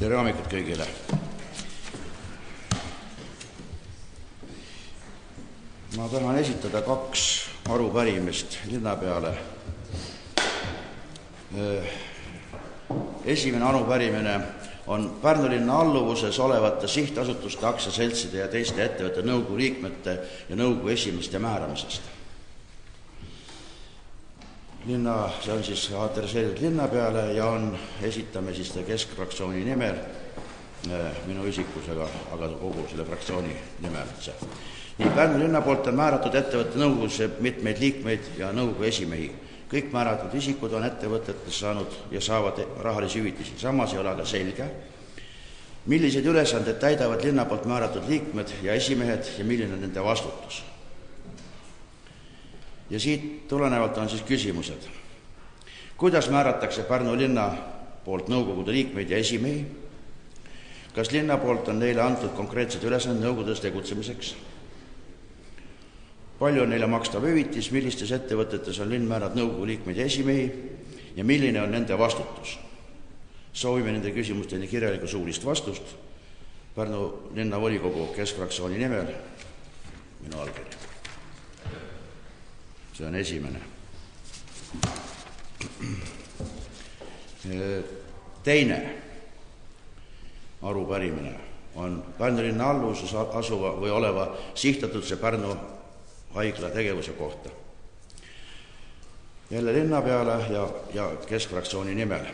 Tere hommikut kõigile. Ma tahan esitada 2 arupärimist linnapeale. Esimene arupärimine on Pärnu linna alluvuses olevate sihtasutuste, aktsiaseltside ja teiste ettevõtete nõukogu liikmete ja nõukogu esimeeste määramisest. See on siis adresseeritud linnapeale ja esitame siis keskfraktsiooni nimel, minu isikusega, aga kogu selle fraktsiooni nimel. Pärnu linna poolt on määratud ettevõtte nõukogusse mitmeid liikmeid ja nõukogu esimehi. Kõik määratud isikud on ettevõtetes saanud ja saavad rahalisi hüvitisi. Samas ei ole aga selge, millised ülesanded täidavad linna poolt määratud liikmed ja esimehed ja milline on nende vastutus. Ja siit tulenevalt on siis küsimused. Kuidas määratakse Pärnu linna poolt nõukogude liikmeid ja esimehi? Kas linna poolt on neile antud konkreetsed ülesanded nõukogudes tegutsemiseks? Palju on neile makstav hüvitis, millistes ettevõtetes on linn määranud nõukogu liikmeid ja esimehi ja milline on nende vastutus? Soovime nende küsimusteni kirjalikku suulist vastust. Pärnu linna volikogu keskfraktsiooni nimel minu allkiri. See on esimene. Teine arupärimine on Pärnu linna alluvuses asuva või oleva sihtatutuse Pärnu haigla tegevuse kohta. Jälle linnapeale ja keskfraktsiooni nimel.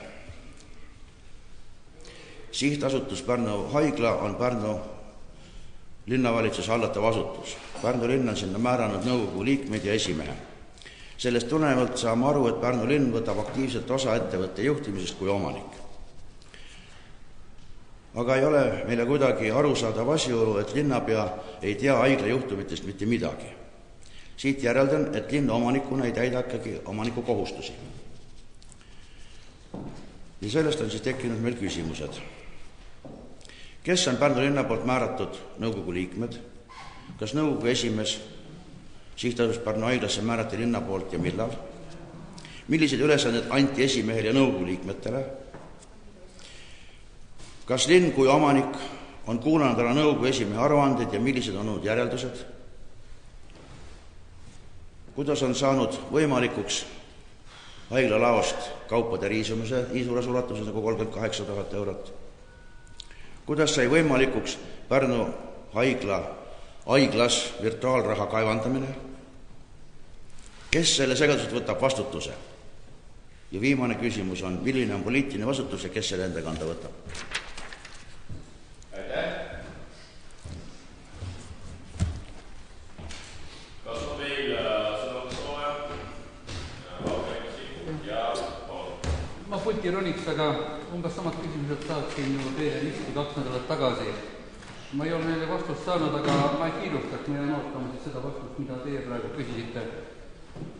Sihtasutus Pärnu haigla on Pärnu linnavalitsuse hallatav asutus. Pärnu linn on sinna määranud nõukogu liikmeid ja esimehe. Sellest tulenevalt saame aru, et Pärnu linn võtab aktiivselt osa ettevõtte juhtimisest kui omanik. Aga ei ole meile kuidagi arusaadav asjaolu, et linnapea ei tea haigla juhtumitest mitte midagi. Siit järeldan, et linn omanikuna ei täida ikkagi omaniku kohustusi. Ja sellest on siis tekkinud meil küsimused. Kes on Pärnu linna poolt määratud nõukogu liikmed? Kas nõukogu esimees sihtasutus Pärnu haiglasse määrati linna poolt ja millal? Millised ülesanded anti esimehele ja nõukogu liikmetele? Kas linn kui omanik on kuulanud ära nõukogu esimehe aruanded ja millised on olnud järeldused? Kuidas on saanud võimalikuks haiglalaost kaupade riisumise suures ulatuses nagu 38 000 eurot? Kuidas sai võimalikuks Pärnu haiglas virtuaalraha kaevandamine? Kes selle segadusest võtab vastutuse? Ja viimane küsimus on, milline on poliitiline vastutus ja kes selle enda kanda võtab? Aitäh! Kas on meil sõnavõtusoove? Ma pulti roniks, aga umbes samad küsimused saatsin ju teie listi 2 nädalat tagasi. Ma ei ole neile vastust saanud, aga ma ei kiirustaks, me jään ootama siis seda vastust, mida teie praegu küsisite.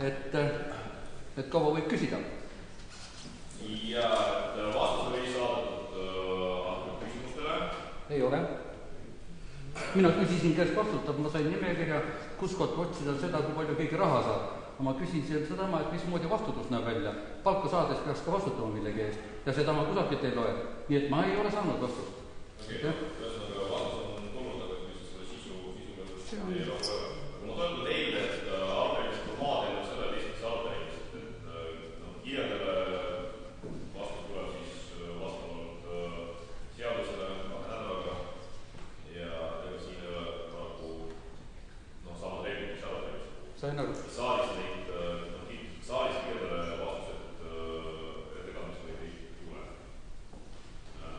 Et kaua võib küsida? Ja vastus oli saadud antud küsimustele? Ei ole. Mina küsisin, kes vastutab, ma sain nimekirja, kuskolt otsida seda, kui palju keegi raha saab. Ma küsin seda, et mismoodi vastutus näeb välja. Palka saades peaks ka vastutama millegi eest. Ja seda ma kusagilt ei loe. Nii et ma ei ole saanud vastust. Ühesõnaga vastus on tulnud, aga selle sisu ei ole. Ma toetan teile, et arupärimist formaadil selle lihtsalt arupärimist, et kiiredele vastus tuleb siis vastavalt seadusele 2 nädalaga ja siin ei ole praegu samad reeglid, mis arupärimist. Sain aru. Saalis kiiredele vastused ettekandmist või ei tule.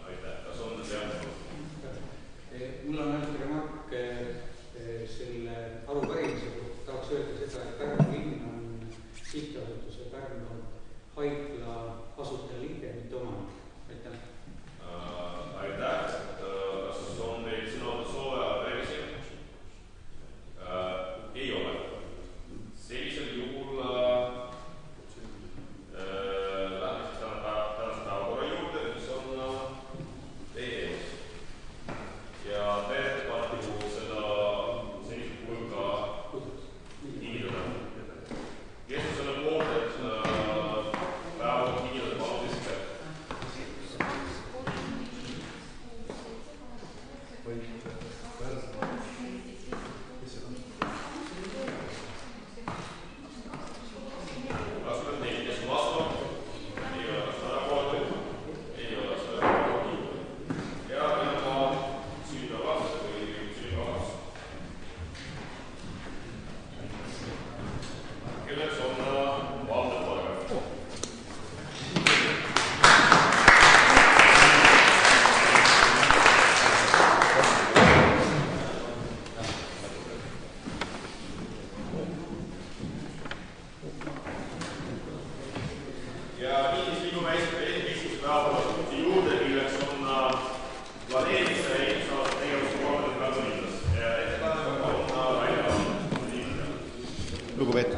Aitäh. Kas on Mul on ainult remark selle arupärimise kohta. Tahaks öelda seda, et Pärnu linn on sihtasutuse Pärnu haigla asutaja liige, mitte omanik. Aitäh. Aitäh.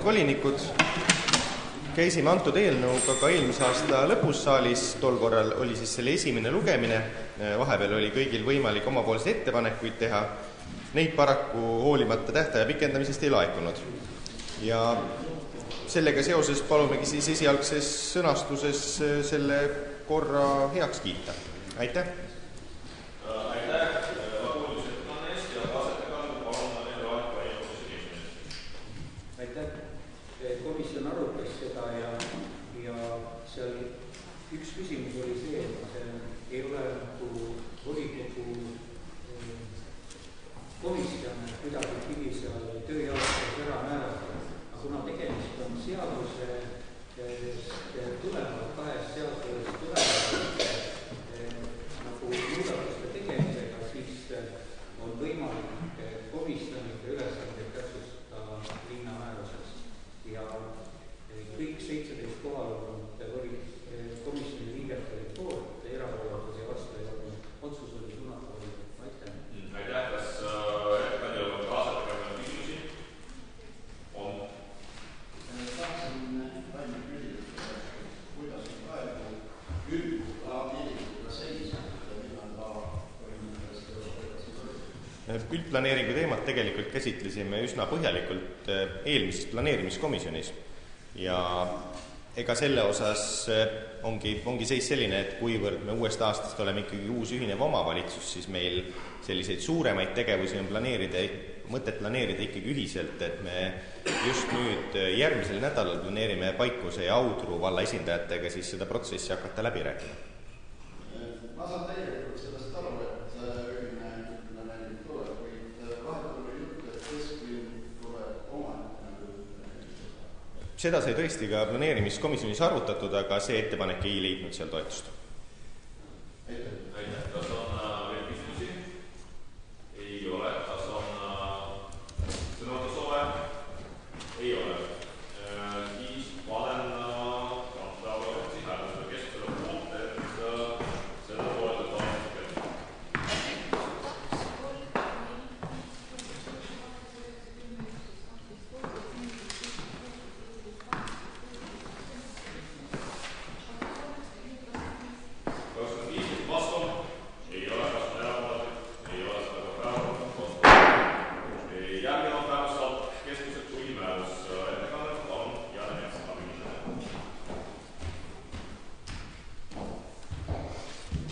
volinikud, käisime antud eelnõuga ka eelmise aasta lõpus saalis, tol korral oli siis selle esimene lugemine, vahepeal oli kõigil võimalik omapoolseid ettepanekuid teha, neid paraku hoolimata tähtaja pikendamisest ei laekunud. Ja sellega seoses palumegi siis esialgses sõnastuses selle korra heaks kiita. Aitäh! Komisjon arutas seda ja seal üks küsimus oli see, et ei ole nagu volikogu komisjon kuidagi pidi seal tööjaotused ära määrata. Aga kuna tegemist on seaduse tulenevalt, kahest seadusest tulenevalt nagu muudatuste tegemisega, siis on võimalik komisjonide ülesandeid täpsustada linna määruses. Ja kõik 17 kohal on komisjoni liiget olid poolt, erapooletud ja vastu ei olnud. Otsus oli suunatud. Aitäh! Aitäh! Kas ettekandjal on kaasatega küsimusi? On? Tahtsin ainult küsida, kuidas on praegu üldplaneeringuga seis, millal ta Üldplaneeringu teemat tegelikult käsitlesime üsna põhjalikult eelmises planeerimiskomisjonis ja ega selle osas ongi seis selline, et kuivõrd me uuest aastast oleme ikkagi uus ühinev omavalitsus, siis meil selliseid suuremaid tegevusi on mõtet planeerida ikkagi ühiselt, et me just nüüd järgmisel nädalal planeerime Paikuse ja Audru valla esindajatega siis seda protsessi hakata läbi rääkima. Ma saan tegelikult sellest aru, et ühine planeering tuleb, kuid vahetul oli jutt, et kesklinn tuleb Seda sai tõesti ka planeerimiskomisjonis arvutatud, aga see ettepanek ei leidnud seal toetust. Aitäh! Kas on veel küsimusi? Ei ole. Kas on sõnavõtusoove? Ei ole. Siis panen päevakorrapunkti hääletusele keskusele poolt, et seda toetada.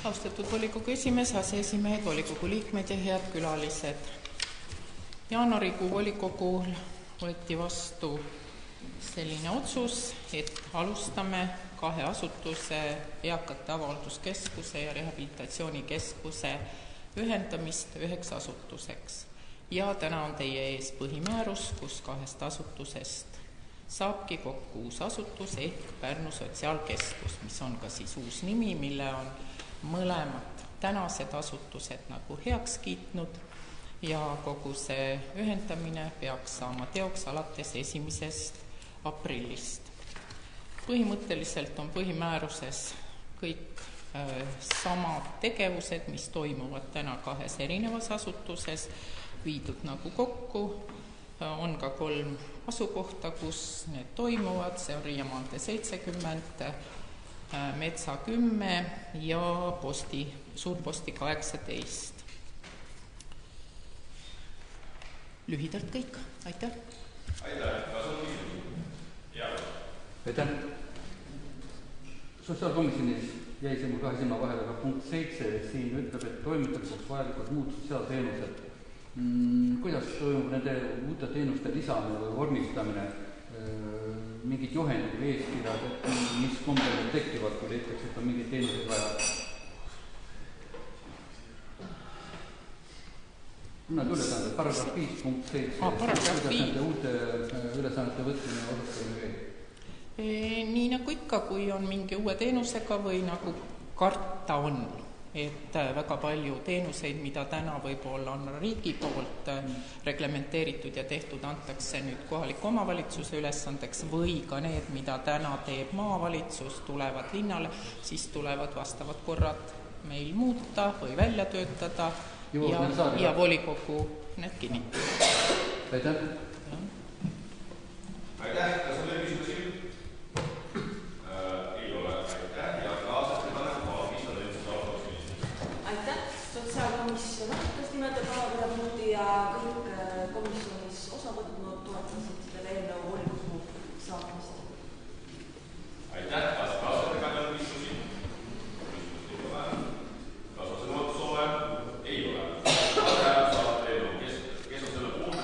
Austatud volikogu esimees, aseesimehed, volikogu liikmed ja head külalised. Jaanuarikuu volikogul võeti vastu selline otsus, et alustame 2 asutuse, eakate avalduskeskuse ja rehabilitatsioonikeskuse ühendamist 9 asutuseks. Ja täna on teie ees põhimäärus, kus 2 asutusest saabki kokku uus asutus ehk Pärnu Sotsiaalkeskus, mis on ka siis uus nimi, mille on mõlemad tänased asutused nagu heaks kiitnud ja kogu see ühendamine peaks saama teoks alates 1. aprillist. Põhimõtteliselt on põhimääruses kõik samad tegevused, mis toimuvad täna 2 erinevas asutuses, viidud nagu kokku. On ka 3 asukohta, kus need toimuvad, see on Riiamaantee 70, Metsa 10 ja Suurposti 18. Lühidalt kõik. Aitäh! Aitäh! Kas on küsimusi? Jaa. Aitäh! Sotsiaalkomisjonis jäi see mul kahe silma vahele, aga punkt 7 siin ütleb, et toimitamiseks vajalikud muud sotsiaalteenused. Kuidas toimub nende uute teenuste lisamine või vormistamine, mingid juhendid või eeskirjad, et mis kombel need tekivad, kui leitakse, et on mingeid teenuseid vaja? Nad ülesanded, paragrahv 5 punkt 7, kuidas nende uute ülesannete võtmine ja osutamine käib? Nii nagu ikka, kui on mingi uue teenusega või nagu karta on, et väga palju teenuseid, mida täna võib-olla on riigi poolt reglementeeritud ja tehtud, antakse nüüd kohaliku omavalitsuse ülesandeks või ka need, mida täna teeb maavalitsus, tulevad linnale, siis tulevad vastavad korrad meil muuta või välja töötada ja volikogu need kinnitab. Aitäh! Aitäh! Kas on veel küsimusi? Ei ole. Aitäh! Ja kaasast mis on üldse sotsiaalkomisjonis? Aitäh! Sotsiaalkomisjon arutas nimetatud päevakorrapunkti ja kõik komisjonis osa võtnud toetasid selle eelnõu volikogu saatmist. Aitäh! Kas kaasatega on küsimusi? Küsimusi ei ole. Kas on sõnavõttu soove? Ei ole. Kes on selle puhul?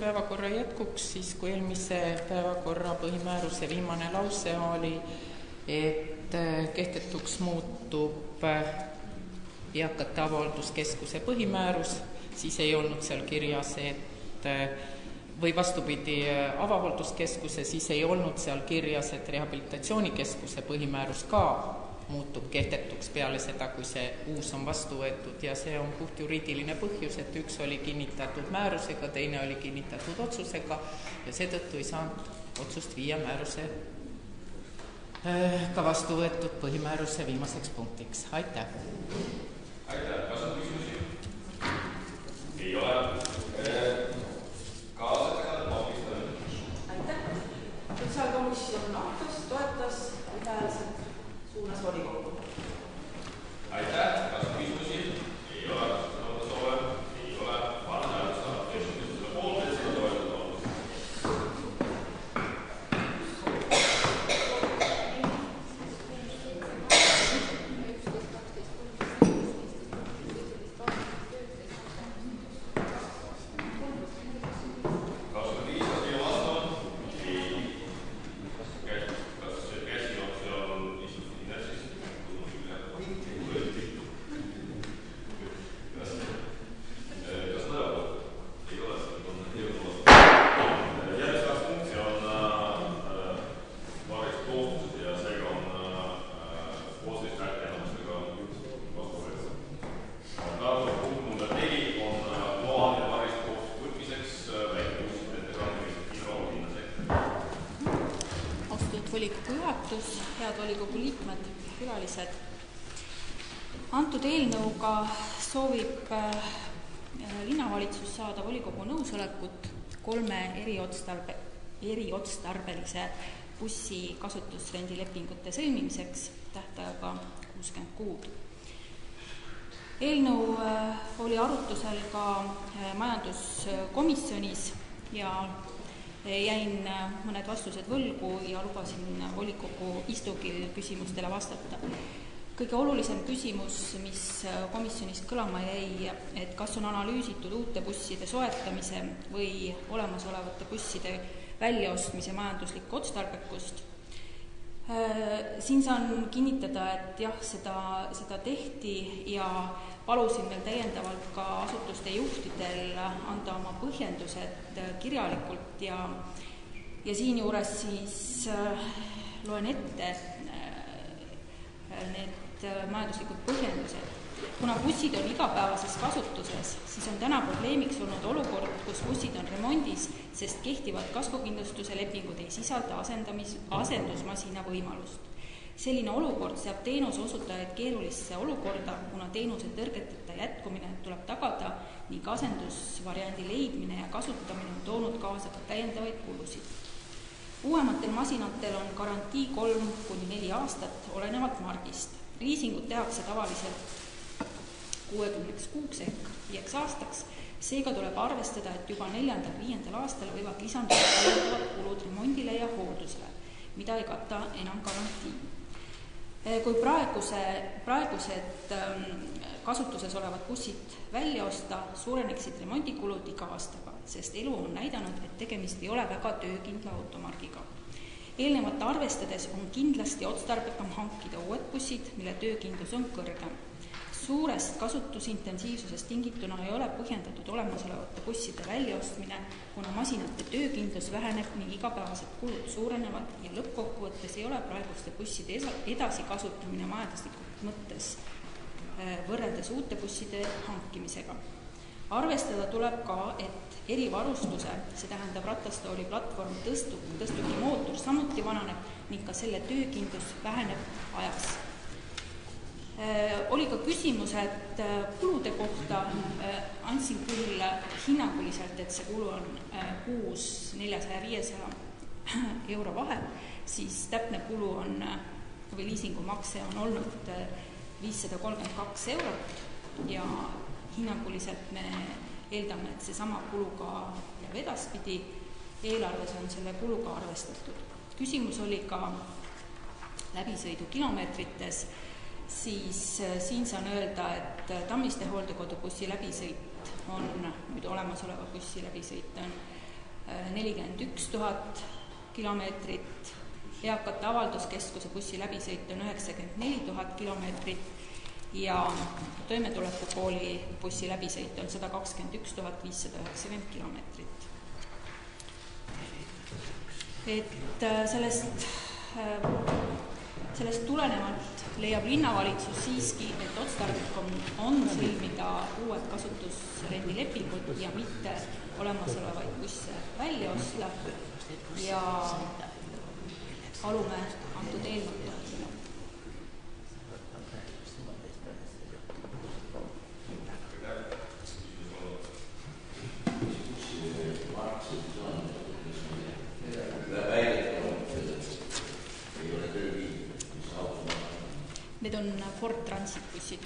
Päevakorra jätkuks, siis kui eelmise päevakorra põhimääruse viimane lause oli, et kehtetuks muutub eakate avalduskeskuse põhimäärus, siis ei olnud seal kirjas, et või vastupidi, avavalduskeskuse, siis ei olnud seal kirjas, et rehabilitatsioonikeskuse põhimäärus ka muutub kehtetuks peale seda, kui see uus on vastu võetud ja see on puht juriidiline põhjus, et üks oli kinnitatud määrusega, teine oli kinnitatud otsusega ja seetõttu ei saanud otsust viia määruse ka vastu võetud põhimääruse viimaseks punktiks. Aitäh! Aitäh! Kas on küsimusi? Ei ole. Kaasatega Aitäh! Sotsiaalkomisjon arutas, toetas ühehäälselt suunas volikogu. Aitäh! Kas on küsimusi? Ei ole. Kas on sõnavõttu soove? Ei ole. Panen hääletusele. Kes on küsimusele poolt, et seda toetada on? Head volikogu liikmed, külalised. Antud eelnõuga soovib linnavalitsus saada volikogu nõusolekut 3 eriotstarbelise bussi kasutusrendilepingute sõlmimiseks tähtajaga 60 kuud. Eelnõu oli arutusel ka majanduskomisjonis ja jäin mõned vastused võlgu ja lubasin volikogu istungil küsimustele vastata. Kõige olulisem küsimus, mis komisjonis kõlama jäi, et kas on analüüsitud uute busside soetamise või olemasolevate busside väljaostmise majanduslikku otstarbekust. Siin saan kinnitada, et jah, seda tehti ja palusin veel täiendavalt ka asutuste juhtidel anda oma põhjendused kirjalikult ja siinjuures siis loen ette need majanduslikud põhjendused. Kuna bussid on igapäevases kasutuses, siis on täna probleemiks olnud olukord, kus bussid on remondis, sest kehtivad kaskokindlustuse lepingud ei sisalda asendusmasina võimalust. Selline olukord seab teenuse osutajaid keerulisse olukorda, kuna teenuse tõrgeteta jätkumine tuleb tagada ning asendusvariandi leidmine ja kasutamine on toonud kaasa ka täiendavaid kulusid. Uuematel masinatel on garantii 3–4 aastat olenevalt margist. Liisingud tehakse tavaliselt 60 kuuks ehk 5 aastaks, seega tuleb arvestada, et juba 4.–5. aastal võivad lisanduda täiendavad kulud remondile ja hooldusele, mida ei kata enam garantii. Kui praegused kasutuses olevad bussid välja osta, suureneksid remondikulud iga aastaga, sest elu on näidanud, et tegemist ei ole väga töökindla automargiga. Eelnevat arvestades on kindlasti otstarbekam hankida uued bussid, mille töökindlus on kõrgem. Suurest kasutusintensiivsusest tingituna ei ole põhjendatud olemasolevate busside väljaostmine, kuna masinate töökindlus väheneb ning igapäevased kulud suurenevad ja lõppkokkuvõttes ei ole praeguste busside edasikasutamine majanduslikult mõttes võrreldes uute busside hankimisega. Arvestada tuleb ka, et erivarustuse, see tähendab ratastooli platvorm, tõstuki mootor samuti vananeb ning ka selle töökindlus väheneb ajas. Oli ka küsimus, et kulude kohta andsin küll hinnanguliselt, et see kulu on kuus 400–500 euro vahel, siis täpne kulu on, või liisingumakse on olnud 532 eurot ja hinnanguliselt me eeldame, et seesama kulu ka jääb edaspidi. Eelarves on selle kuluga arvestatud. Küsimus oli ka läbisõidu kilomeetrites, siis siin saan öelda, et Tammiste hooldekodubussi läbisõit on, nüüd olemasoleva bussi läbisõit on 41 000 kilomeetrit, eakate avalduskeskuse bussi läbisõit on 94 000 kilomeetrit ja toimetulekukooli bussi läbisõit on 121 590 kilomeetrit. Et sellest tulenevalt leiab linnavalitsus siiski, et otstarbekam on sõlmida uued kasutusrendilepingud ja mitte olemasolevaid busse välja osta ja palume antud eelnõu toetada. Need on Ford Transit bussid.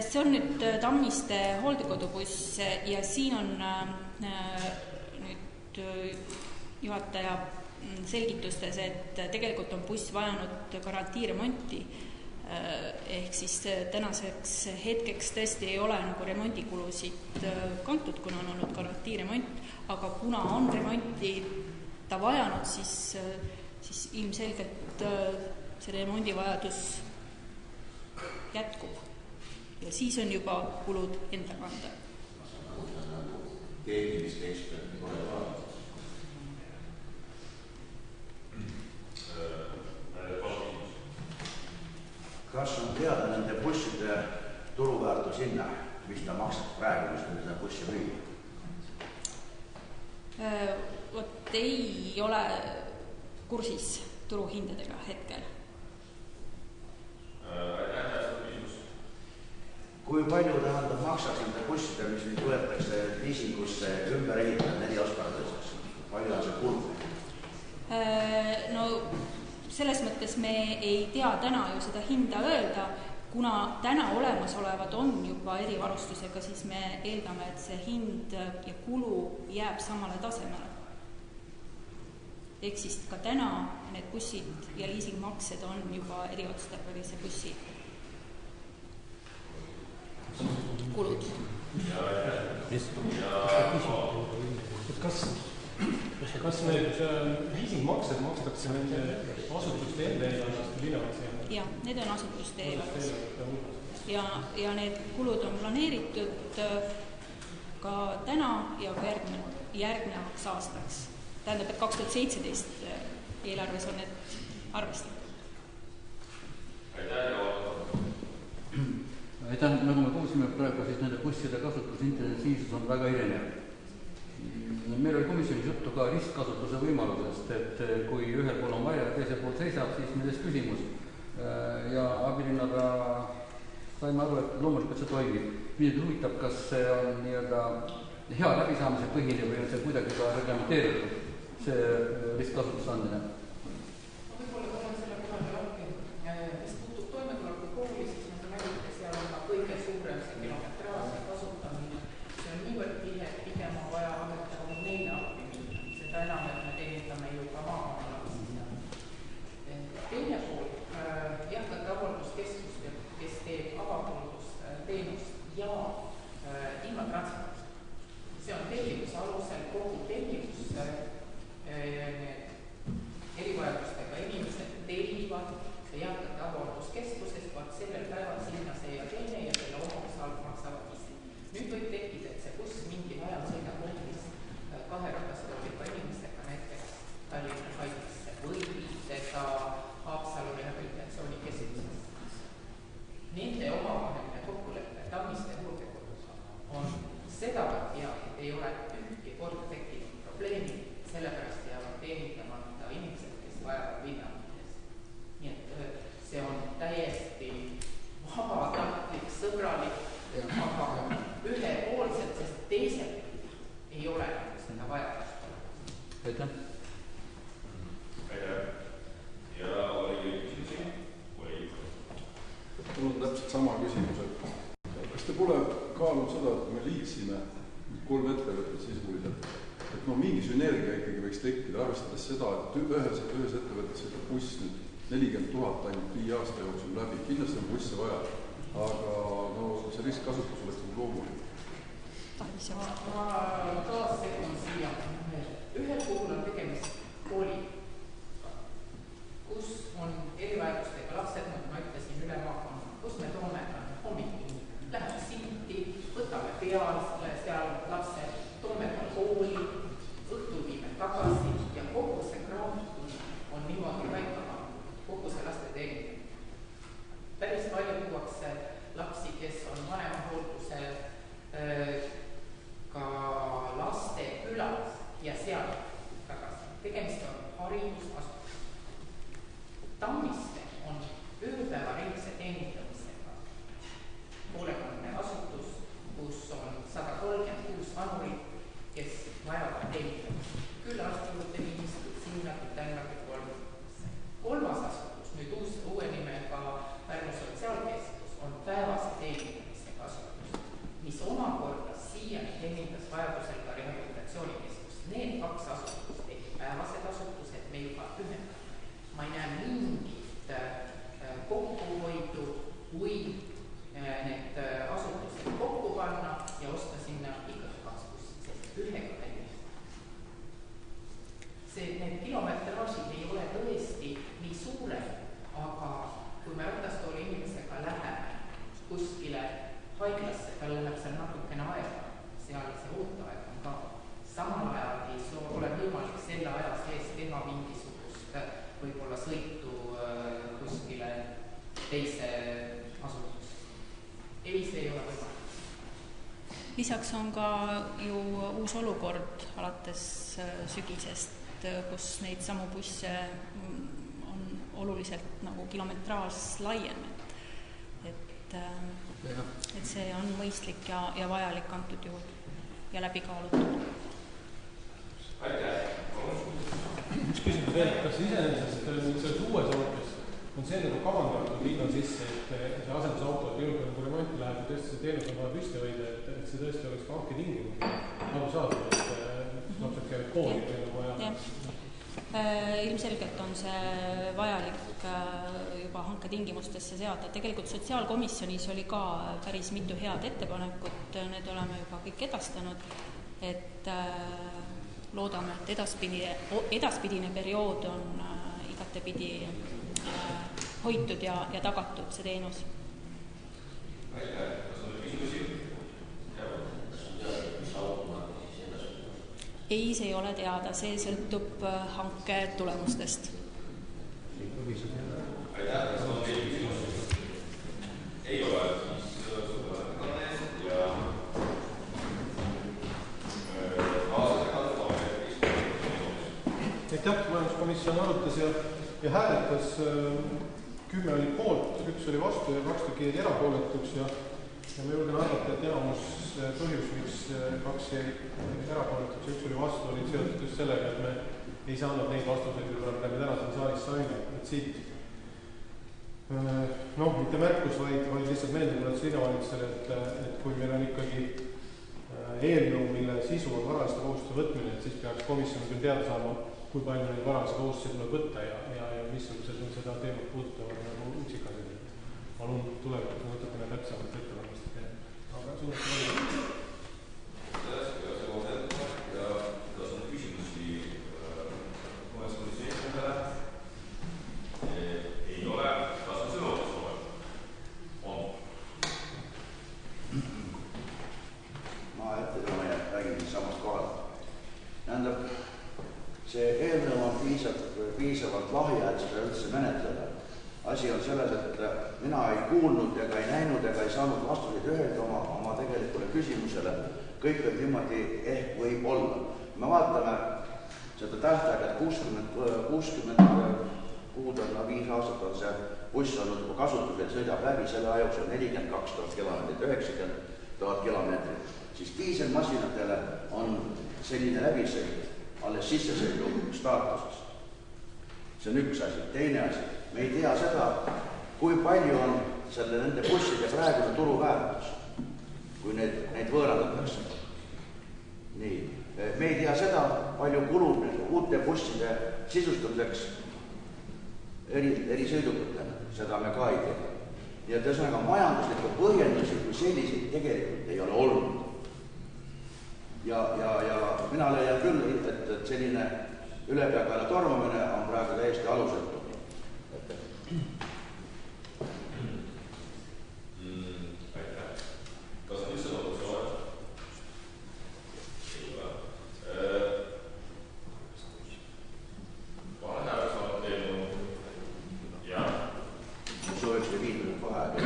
See on nüüd Tammiste hooldekodubuss ja siin on nüüd juhataja selgitustes, et tegelikult on buss vajanud garantiiremonti, ehk siis tänaseks hetkeks tõesti ei ole nagu remondikulusid kantud, kuna on olnud garantiiremont, aga kuna on remonti ta vajanud, siis ilmselgelt see remondivajadus jätkub ja siis on juba kulud enda kanda. Tehnilist eksperti pole vaadata. Kas on teada nende busside turuväärtus hinna, mis ta maksab praegu, mis nende bussi müüa? Vot ei ole kursis turuhindadega hetkel. Kui palju tähendab maksaks nende busside, mis nüüd võetakse liisingusse ümber ehitada 4 osparduseks? Palju on see kulu? No selles mõttes me ei tea täna ju seda hinda öelda, kuna täna olemasolevad on juba erivarustusega, siis me eeldame, et see hind ja kulu jääb samale tasemele. Ehk siis ka täna need bussid ja liisingmaksed on juba eriotstarbelise bussi kulud. Kas need liisingmaksed makstakse nende asutuste enda eelarvest või linnavalitsus? Jah, need on asutuste eelarvest. Ja need kulud on planeeritud ka täna ja ka järgnevaks aastaks. Tähendab, et 2017 eelarves on need arvestatud. Aitäh, nagu me kuulsime praegu, siis nende busside kasutusintensiivsus on väga erinev. Meil oli komisjonis juttu ka ristkasutuse võimalusest, et kui ühel pool on vaja ja teisel pool seisab, siis milles küsimus. Ja abilinnapea saime aru, et loomulikult see toimib. Mind huvitab, kas see on nii-öelda hea läbisaamise põhine või on see kuidagi ka reglementeeritud, see ristkasutuse andmine? Võib-olla olen selle kohal rohkem, mis puutub toimetuleku kooli, siis nagu nägite, seal on ka kõige suurem see kilometraalse kasutamine. See on niivõrd tihe, et pigem on vaja ametada neile appi minna. Seda enam, et me teenindame ju ka maakonnalapsi seal. Teine pool, eakate avalduskeskus, kes teeb avahooldusteenust ja ilma transporti. See on tellimuse alusel kogu tellimus, erivajadustega inimesed tellivad eakate avahoolduskesusest, vaat sellel päeval sinna see ja teine ja selle omaosalus maksavad ise. Nüüd võib tekkida, et see buss mingil ajal sõidab hoopis 2 ratastooliga inimesega näiteks Tallinna Haiglasse või teda Haapsalu rehabilitatsioonikeskusesse. Nende omavaheline kokkulepe Tammiste hooldekoduga on sedavõrd hea, et ei ole ühtki korda tekkinud probleemi, sellepärast jäävad teenindamata inimesed, kes vajavad linnamides. Nii et see on täiesti vabatahtlik, sõbralik, aga ühepoolselt, sest teised ei ole seda vajadust. Aitäh. Aitäh. Ja oli küsimusi? Mul on täpselt sama küsimus, et kas te pole kaalunud seda, et me liitsime 3 ettevõtet sisuliselt, et mingi sünergia ikkagi võiks tekkida, arvestades seda, et ühes ettevõttes sõidab buss nüüd 40 000 ainult 5 aasta jooksul läbi, kindlasti on busse vaja, aga see ristkasutus oleks loomulik. Ma taas segun siia. Ühel puhul on tegemist kooliga, kus on erivajadustega lapsed, nagu ma ütlesin, üle maakonna, kus me toome hommikul, läheb silti, võtame peale seal lapse, toome ka kooli, õhtul viime tagasi ja kogu see graafik on niimoodi paika, kogu see laste teenindamine. Päris palju tuuakse lapsi, kes on vanemahoolduse ka laste külas ja seal tagasi. Tegemist on haridusasutus. Tammiste on ööpäevaringse teenindamisega hoolekandeasutus, kus on 136 vanurit, kes vajavad teenindamist. Küll arsti juurde viimist, sinna, tänna, kolmasse. Kolmas asutus, nüüd uue nimega Pärnu Sotsiaalkeskus, on päevase teenindamisega asutus, mis omakorda siiani teenindas vajadusel ka rehabilitatsioonikeskus. Need 2 asutust ehk päevased asutused me juba ühendame. Ma ei näe mingit kokkuhoidu, kui need asutused kokku panna ja osta sinna ikkagi 2 bussi, sest ühega välja. Need kilometraažid ei ole tõesti nii suured, aga kui me ratastooli inimesega läheme kuskile haiglasse, tal läheb seal natukene aega, seal see ootaeg on ka. Samal ajal ei ole võimalik selle aja sees teha mingisugust võib-olla sõitu kuskile teise asutusse. Ei, see ei ole võimalik. Lisaks on ka ju uus olukord alates sügisest, kus neid samu busse on oluliselt nagu kilometraaž laiem, et see on mõistlik ja vajalik antud juhul ja läbi kaalutud. Aitäh. Üks küsimus veel, kas iseenesest selles uues autos on see nagu kavandatud linna sisse, et see asendusauto, et jõuga nagu remonti läheb ja tõesti see teenus on vaja püsti hoida, et see tõesti oleks ka hanke tingimus. Nagu saada, et lapsed käivad kooli või nagu vaja. Ilmselgelt on see vajalik juba hanke tingimustesse seada. Tegelikult sotsiaalkomisjonis oli ka päris mitu head ettepanekut, need oleme juba kõik edastanud, et loodame, et edaspidine periood on igatepidi hoitud ja tagatud see teenus. Aitäh. Kas on küsimusi? Ei, see ei ole teada, see sõltub hanke tulemustest. Aitäh. Kas on veel küsimusi? komisjon arutas ja hääletas, 10 oli poolt, 1 oli vastu ja 2 tükki jäid erapooletuks ja ma julgen arvata, et enamus põhjus, miks 2 jäi erapooletuks ja 1 oli vastu, oli seotud just sellega, et me ei saanud neid vastuseid, mida me täna siin saalis saime, et siit mitte märkus, vaid lihtsalt meeldetuletus linnavalitsusele, et kui meil on ikkagi eelnõu, mille sisu on varaliste kohustuste võtmine, et siis peaks komisjon küll teada saama, kui palju neid varalisi kohustusi tuleb võtta ja missugused on seda teemat puudutavad nagu üksikasjad. Palun tulevikus natukene täpsemalt ette valmistada. Aga suuresti valida. Kas on küsimusi komisjoni esimehele? Ei ole. Kas on sõnavõtusoove? On. Ma ettekanne räägin samast kohalt. Tähendab, see eelnõu on piisavalt lahja, et seda üldse menetleda. Asi on selles, et mina ei kuulnud ega ei näinud ega ei saanud vastuseid ühelgi oma tegelikule küsimusele. Kõik võib niimoodi ehk võib olla. Me vaatame seda tähtaega, et 60 kuud on 5 aastat on see buss olnud juba kasutusel, sõidab läbi selle aja jooksul 42 000 kilomeetrit, 90 000 kilomeetrit. Siis diiselmasinatele on selline läbisõit alles sissesõidu staatuses. See on üks asi. Teine asi, me ei tea seda, kui palju on nende busside praegune turuväärtus, kui neid võõrandatakse. Nii. Me ei tea seda, palju kulub uute busside sisustamiseks eri sõidukutena. Seda me ka ei tea. Nii et ühesõnaga majanduslikke põhjendusi, kui selliseid tegelikult ei ole olnud. Ja mina leian küll, et selline ülepeakaela tormamine on praegu täiesti alusetu. Aitäh. Kas on just sõnavõtusoove? Ei ole. Pane hääletusele eelnõu. Jah. Sooviks või viidud vaheaega.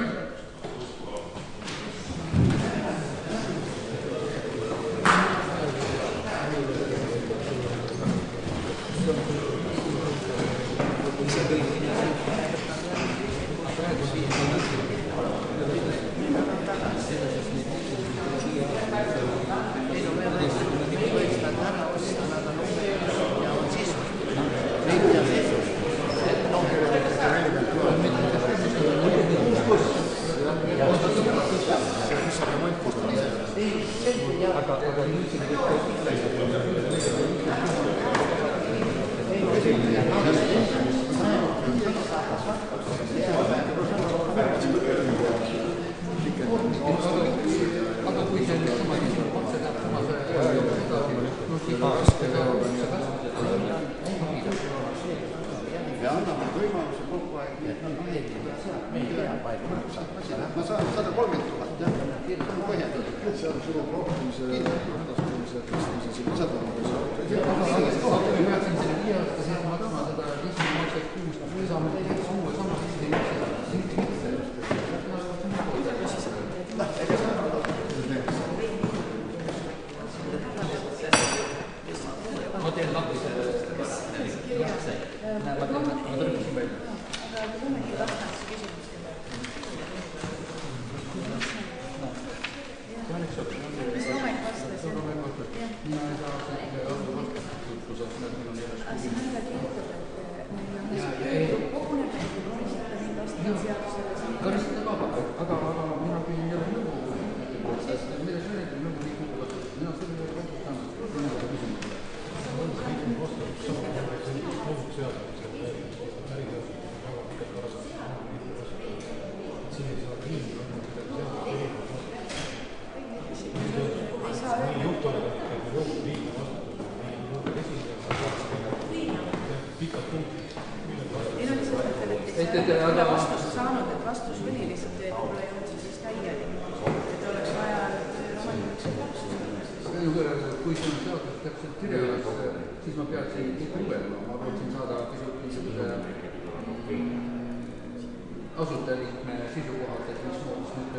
Asutajaliikme seisukohalt, et mis nüüd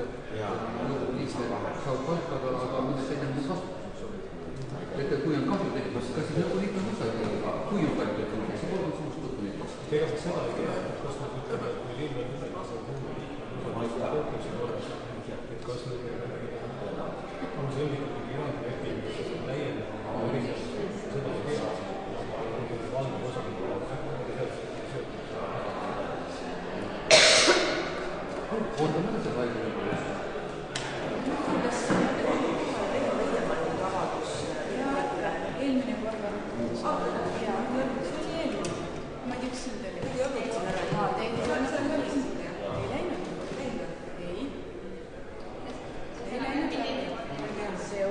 liikme saab palkada, aga mida see tähendab vastutuseks. Et kui on kahju tehtud, kas siis nõukogu liikme vastu, kui on kahju tehtud, see polnud kas seda ei tea, et kas nad ütleme, et kui linn on konkursi korras, et kas nüüd on see ikkagi grandleping, mis on täiendav erinev, seda ei tea, aga valdav osa ootame seda välja. Kuidas eelmine kord ma tiksin teile. Ei läinud. Ei läinud. See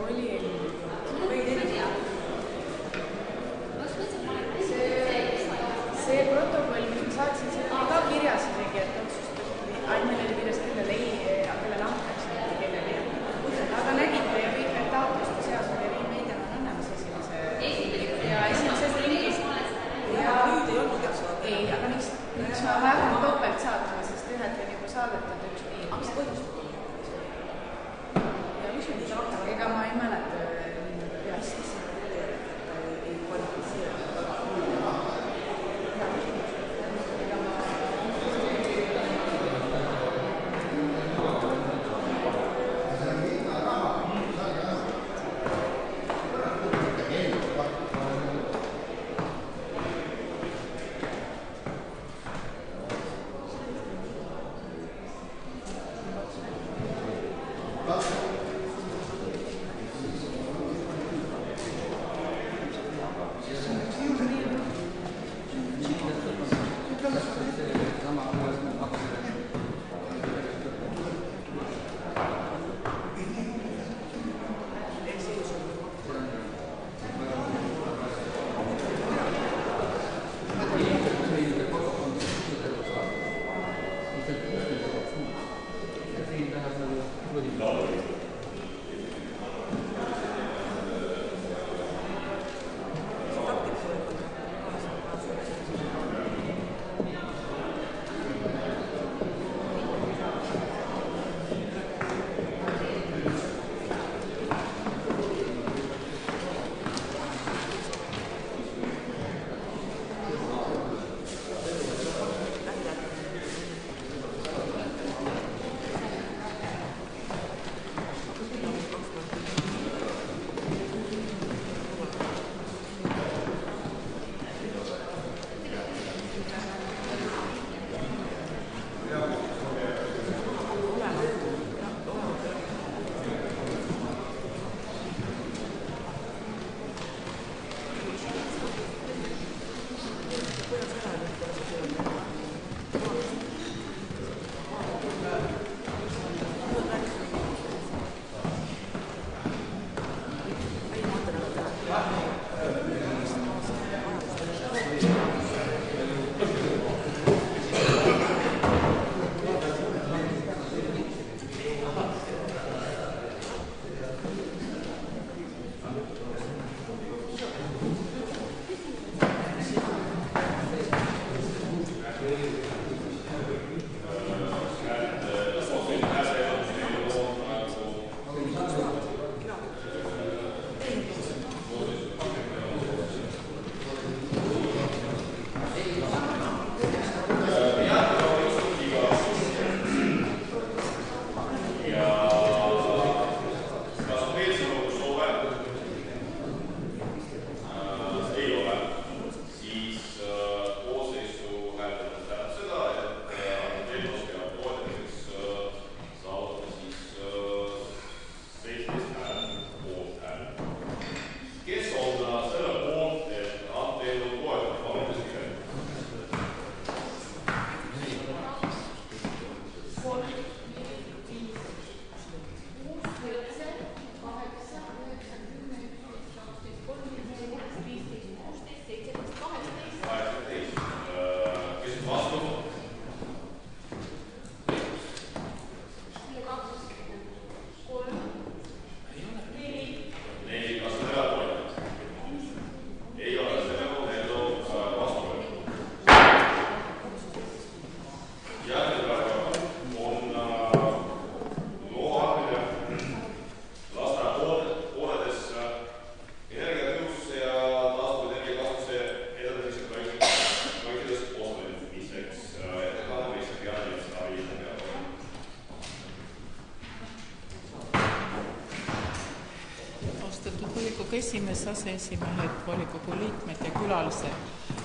volikogu esimees, aseesimehed, volikogu liikmed ja külalised.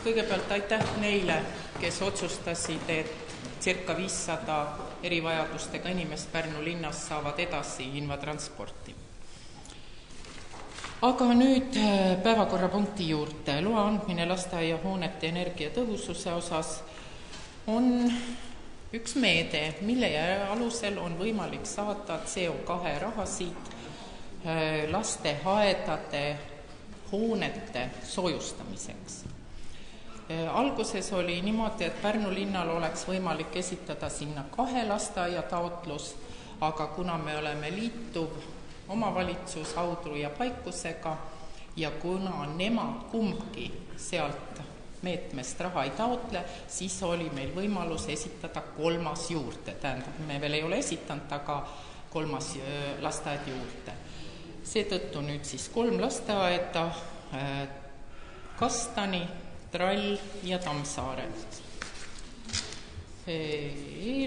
Kõigepealt aitäh neile, kes otsustasid, et circa 500 erivajadustega inimest Pärnu linnas saavad edasi invatransporti. Aga nüüd päevakorrapunkti juurde. Loa andmine lasteaiahoonete energiatõhususe osas on üks meede, mille alusel on võimalik saada CO2 rahasid lasteaedade hoonete soojustamiseks. Alguses oli niimoodi, et Pärnu linnal oleks võimalik esitada sinna 2 lasteaia taotlus, aga kuna me oleme liituv omavalitsus Audru ja Paikusega ja kuna nemad kumbki sealt meetmest raha ei taotle, siis oli meil võimalus esitada 3. juurde. Tähendab, me veel ei ole esitanud, aga 3. lasteaed juurde. Seetõttu nüüd siis 3 lasteaeda, Kastani, Trall ja Tammsaare.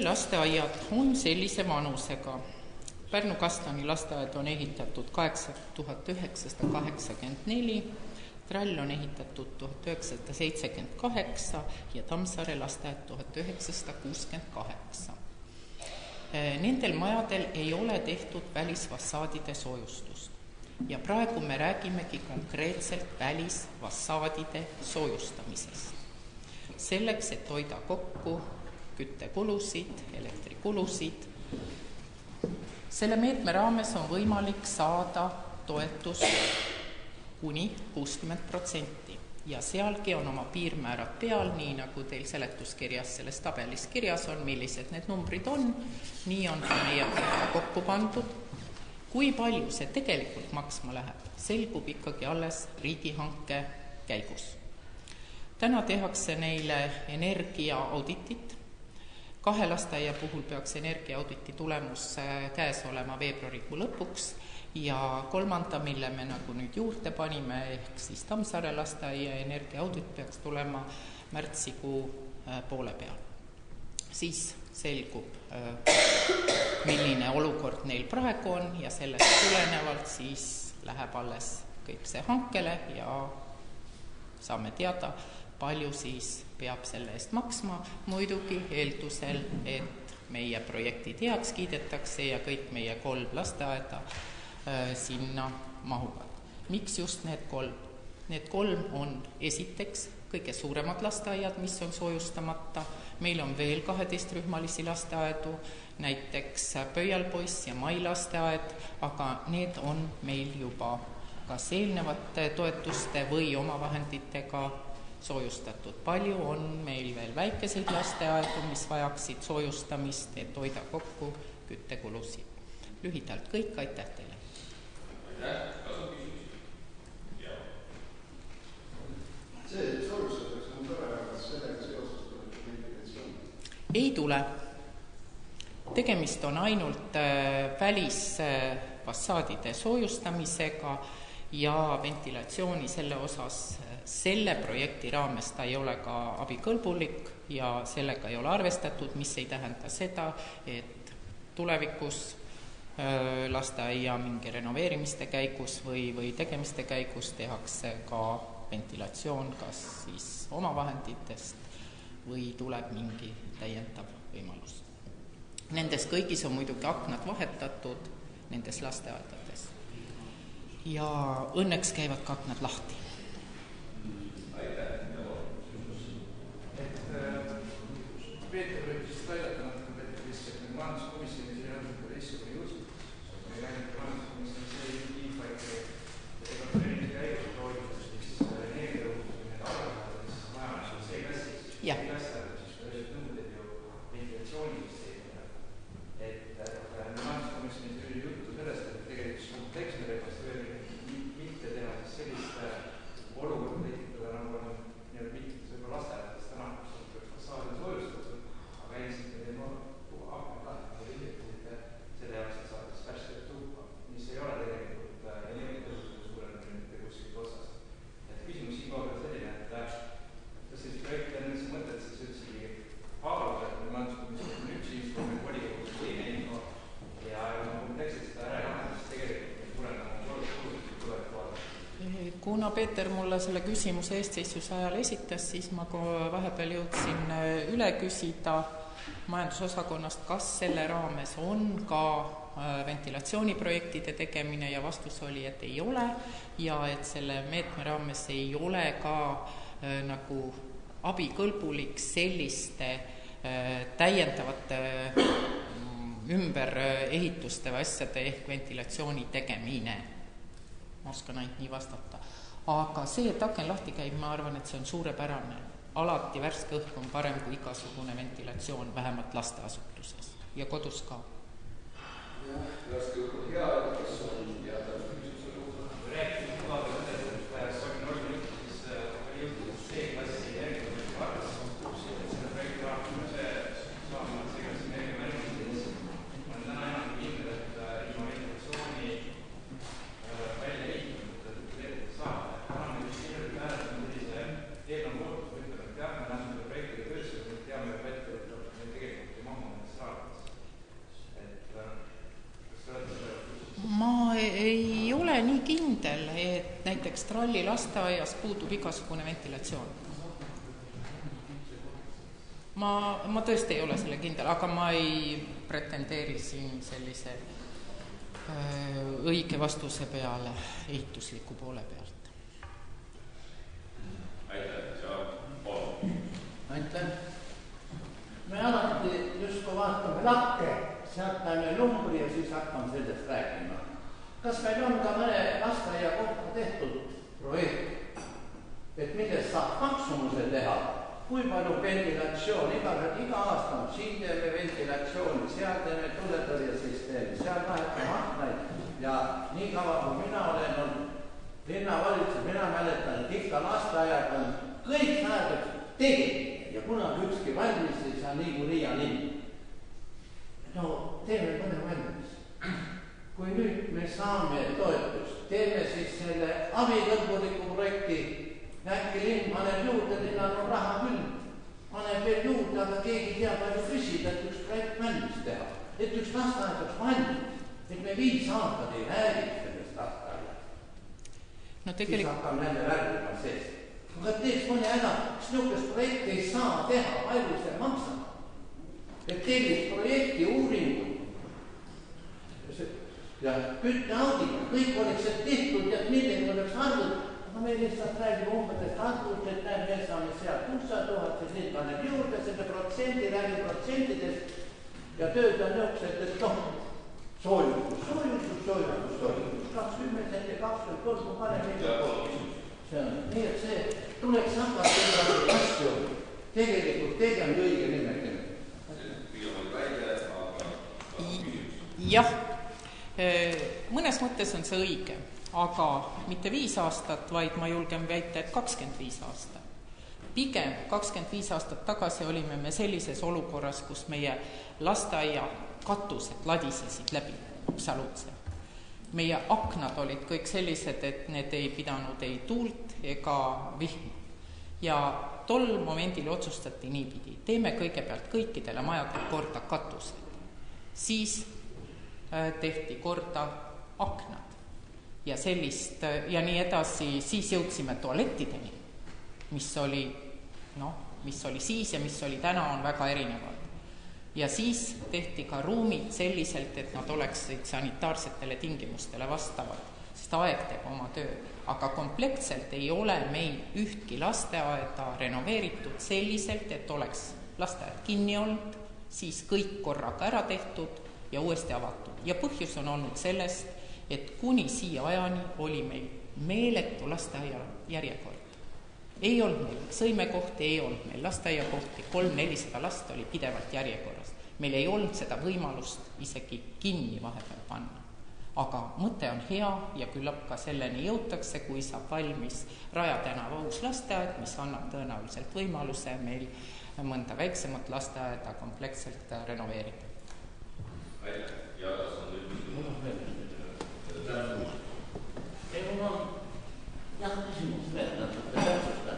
Lasteaiad on sellise vanusega. Pärnu Kastani lasteaed on ehitatud 1984, Trall on ehitatud 1978 ja Tammsaare lasteaed 1968. Nendel majadel ei ole tehtud välisfassaadide soojustust. Ja praegu me räägimegi konkreetselt välisfassaadide soojustamisest. Selleks, et hoida kokku küttekulusid, elektrikulusid. Selle meetme raames on võimalik saada toetust kuni 60% ja sealgi on oma piirmäärad peal, nii nagu teil seletuskirjas selles tabelis kirjas on, millised need numbrid on, nii on meie kokku pandud. Kui palju see tegelikult maksma läheb, selgub ikkagi alles riigihanke käigus. Täna tehakse neile energiaauditit. 2 lasteaia puhul peaks energiaauditi tulemus käes olema veebruarikuu lõpuks ja 3, mille me nagu nüüd juurde panime, ehk siis Tammsaare lasteaia energiaaudit peaks tulema märtsikuu poole peal. Siis selgub, milline olukord neil praegu on ja sellest tulenevalt siis läheb alles kõik see hankele ja saame teada, palju siis peab selle eest maksma, muidugi eeldusel, et meie projektid heaks kiidetakse ja kõik meie 3 lasteaeda sinna mahuvad. Miks just need 3? Need 3 on esiteks kõige suuremad lasteaiad, mis on soojustamata. Meil on veel 12-rühmalisi lasteaedu, näiteks Pöialpoiss ja Mai lasteaed, aga need on meil juba kas eelnevate toetuste või omavahenditega soojustatud. Palju on meil veel väikeseid lasteaedu, mis vajaksid soojustamist, et hoida kokku küttekulusid. Lühidalt kõik, aitäh teile. Kas on küsimusi? Jah. See soojustatakse on tore, kas sellega seoses tuleb ventilatsioon? Ei tule. Tegemist on ainult välisfassaadide soojustamisega ja ventilatsiooni selle osas. Selle projekti raames ta ei ole ka abikõlbulik ja sellega ei ole arvestatud, mis ei tähenda seda, et tulevikus lasteaia mingi renoveerimiste käigus või tegemiste käigus tehakse ka ventilatsioon kas siis omavahenditest või tuleb mingi täiendav võimalus. Nendes kõigis on muidugi aknad vahetatud nendes lasteaedades ja õnneks käivad ka aknad lahti. Peeter võib siis aidata natuke Peeter lihtsalt, et majanduskomisjonis ei olnud teistsugune juhustus. Me räägime majanduskomisjonis infoikri ega treenide käigus proovitus, siis energiatõhusus või need arvestused, siis majandus on see klassis. Jah. Klassis siis üleselt nõuded ju ventilatsioonisüsteemile. Et majanduskomisjonis oli juttu sellest, et tegelikult kompleksne rekonstrueerimine mitte teha siis sellist kuna Peeter mulle selle küsimuse eestseisvuse ajal esitas, siis ma vahepeal jõudsin üle küsida majandusosakonnast, kas selle raames on ka ventilatsiooniprojektide tegemine ja vastus oli, et ei ole ja et selle meetme raames ei ole ka nagu abikõlbulik selliste täiendavate ümberehituste või asjade ehk ventilatsiooni tegemine. Ma oskan ainult nii vastata. Aga see, et aken lahti käib, ma arvan, et see on suurepärane. Alati värske õhk on parem kui igasugune ventilatsioon, vähemalt lasteasutuses ja kodus ka. Värske õhk on hea, et kas on jätab küsimusele kohta. Rääkida kuvada seda, et pärast oli siis jõudnud C-klassi järgmine varras, et selle projekti raames see saama segas energiamärgides. Ma olen täna enam kindel, et ilma ventilatsiooni välja ehitatud saada. Täna me just hiljuti hääletame sellise eelnõu kohtus, ütleme, et jah, me lähme selle projektiga töösse, me teame, et ettevõttel meil tegelikult ei mahu nendest saadades. Ma ei ole nii kindel, et näiteks Tralli lasteaias puudub igasugune ventilatsioon. Ma tõesti ei ole selle kindel, aga ma ei pretendeeri siin sellise õige vastuse peale ehitusliku poole pealt. Aitäh. Me alati just kui vaatame lakke, sealt näeme numbri ja siis hakkame sellest rääkima. Kas meil on ka mõne lasteaia kohta tehtud projekt, et millest saab maksumuse teha? Kui palju ventilatsioon, iga aasta on siin teeme ventilatsiooni, seal teeme tuletõrjesüsteemi, seal vahetame aknaid ja nii kaua kui mina olen olnud linnavalitsus, mina mäletan, et ikka lasteaiad on kõik häädeks tegid ja kunagi ükski valmis ei saa nii ja nii. No teeme mõne valmis. Kui nüüd me saame toetust, teeme siis selle abikõlbuliku projekti, äkki linn paneb juurde, linnal on raha küll, paneb veel juurde, aga keegi teab palju küsida, et üks projekt valmis teha, et üks lasteaed oleks valmis, et me 5 aastat ei räägiks sellest lasteaiast. No tegelikult... Siis hakkame jälle rääkima sees. Aga teeks mõne ära, kas niisugust projekti ei saa teha, palju see maksab? Et tellist projekti uuringu ja kütteaudit, kõik oleks tehtud ja millega oleks arvud, aga me lihtsalt räägime umbedest arvud, et näeb, me saame seal 600 000, siis neid paneb juurde, selle protsendi, räägib protsentidest ja tööd on niisugused, et soojustus, 20 senti, 23, paneb see on, nii et see tuleks hakata asju tegelikult tegema õige nimekene. Jah, mõnes mõttes on see õige, aga mitte 5 aastat, vaid ma julgen väita, et 25 aastat. Pigem 25 aastat tagasi olime me sellises olukorras, kus meie lasteaia katused ladisesid läbi, absoluutselt. Meie aknad olid kõik sellised, et need ei pidanud ei tuult ega vihma. Ja tol momendil otsustati niipidi, teeme kõigepealt kõikidele majadele korda katused. Siis tehti korda aknad ja sellist ja nii edasi, siis jõudsime tualettideni, mis oli siis ja mis oli täna, on väga erinevad. Ja siis tehti ka ruumid selliselt, et nad oleksid sanitaarsetele tingimustele vastavad, sest aeg teeb oma töö. Aga komplektselt ei ole meil ühtki lasteaeda renoveeritud selliselt, et oleks lasteaed kinni olnud, siis kõik korraga ära tehtud ja uuesti avatud. Ja põhjus on olnud sellest, et kuni siia ajani oli meil meeletu lasteaia järjekord. Ei olnud meil sõimekohti, ei olnud meil lasteaiakohti, 300-400 last oli pidevalt järjekorras. Meil ei olnud seda võimalust isegi kinni vahepeal panna. Aga mõte on hea ja küllap ka selleni jõutakse, kui saab valmis Raja tänava uus lasteaed, mis annab tõenäoliselt võimaluse meil mõnda väiksemat lasteaeda kompleksselt renoveerida. Aitäh. Ja kas on nüüd küsimus veel natuke täpsustada,